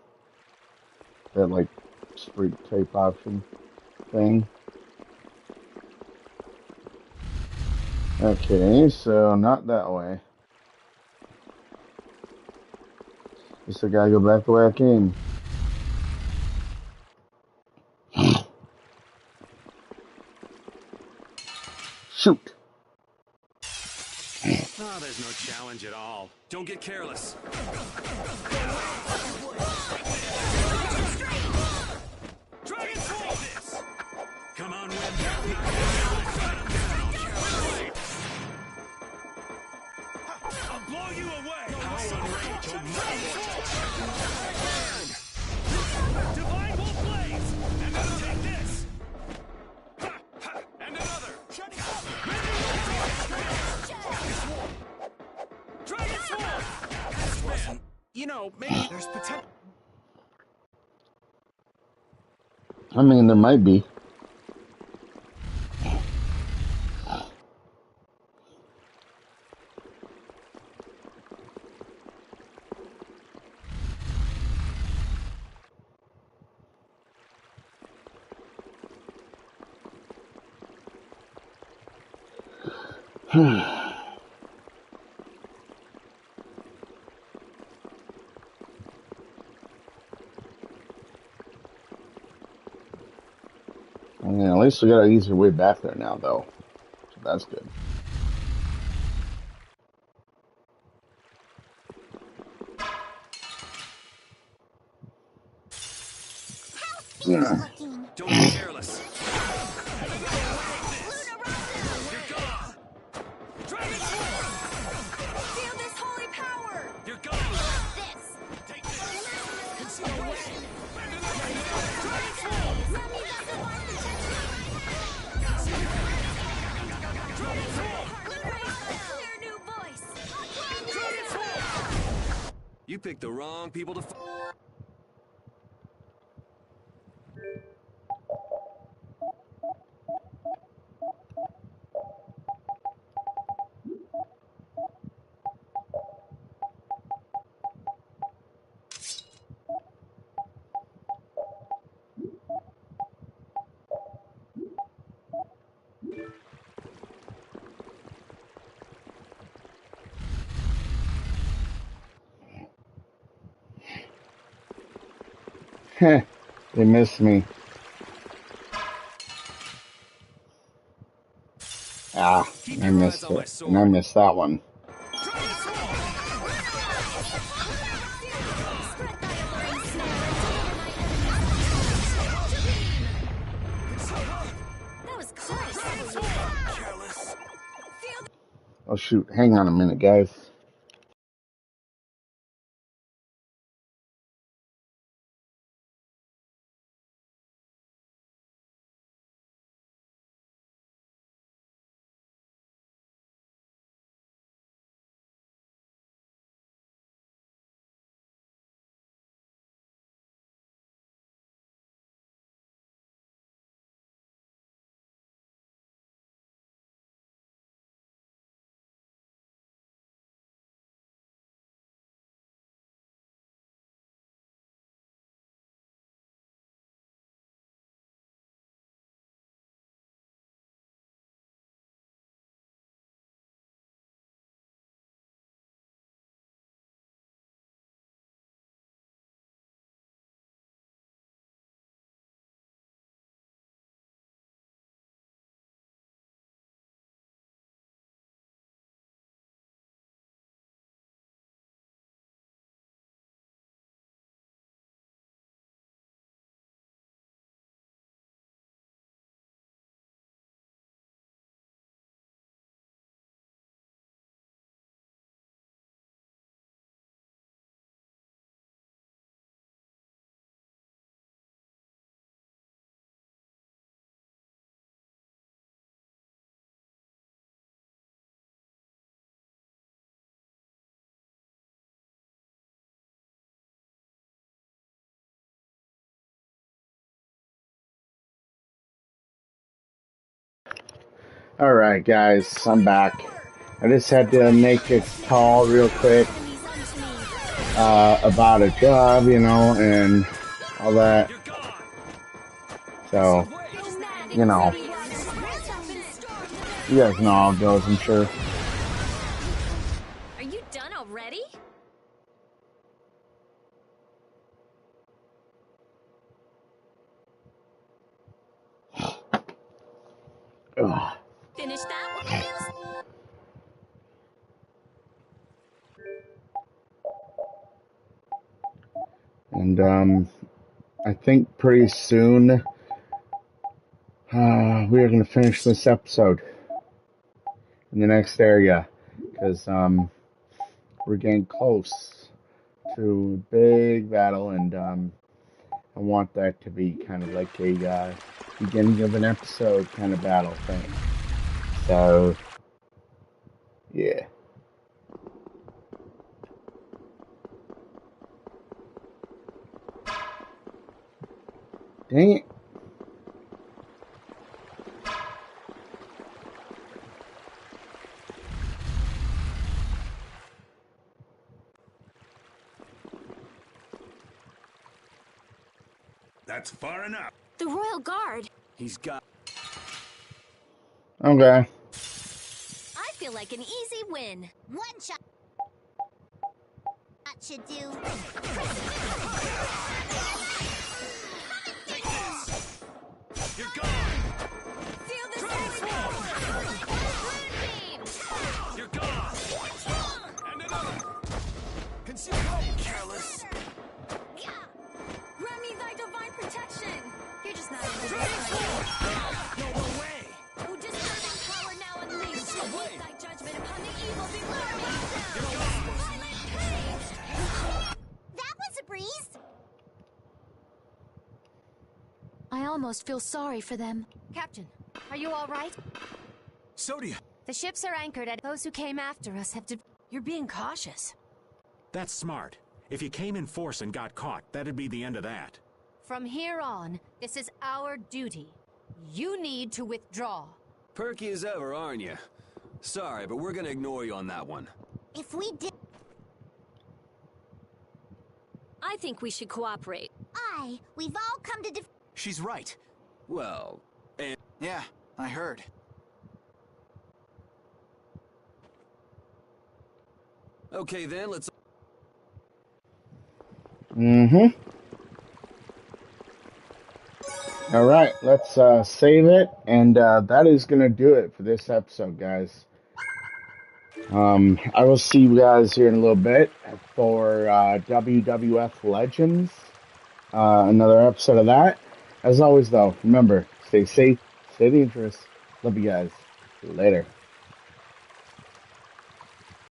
That, like, street tape option thing. Okay, so not that way. Guess I gotta go back the way I came. Shoot! Oh, there's no challenge at all. Don't get careless. Come on, I'll blow you away. Divine Wolf Blaze, and then take this. And another. Dragon Sword. you know, maybe there's potential. I mean, there might be. Yeah, at least we got an easier way back there now, though. So that's good. Yeah. Don't be careless. Feel this holy power! You're gone. This! Take this. Conceal away. You picked the wrong people to. Heh, they missed me. Ah, I missed it. And I missed that one. Oh shoot, hang on a minute, guys. Alright guys, I'm back. I just had to make a call real quick about a job, you know, and all that. So, you know, you guys know how it goes, I'm sure. Are you done already? Ugh. Finish that with the And, I think pretty soon, we are going to finish this episode in the next area, because, we're getting close to a big battle, and, I want that to be kind of like a, beginning of an episode kind of battle thing. So, yeah. Dang it. That's far enough. The Royal Guard. He's got... Okay. I feel like an easy win. One shot. That should do. Take this! You're gone! Feel the next one! Moonbeam! You're gone! And another! Conceal help, careless. Grant me thy divine protection! You're just not No way. O disturbing power now unleashed! Await thy judgment upon the evil below me! Violent pain! That was a breeze. I almost feel sorry for them. Captain, are you all right? Sodia! The ships are anchored at those who came after us have You're being cautious. That's smart. If you came in force and got caught, that'd be the end of that. From here on, this is our duty. You need to withdraw. Perky as ever, aren't you? Sorry, but we're gonna ignore you on that one. If we did... I think we should cooperate. We've all come to She's right. Well, and... Yeah, I heard. Okay then, let's... Alright, let's save it, and that is going to do it for this episode, guys. I will see you guys here in a little bit for WWF Legends, another episode of that. As always, though, remember, stay safe, stay dangerous. Love you guys. Later.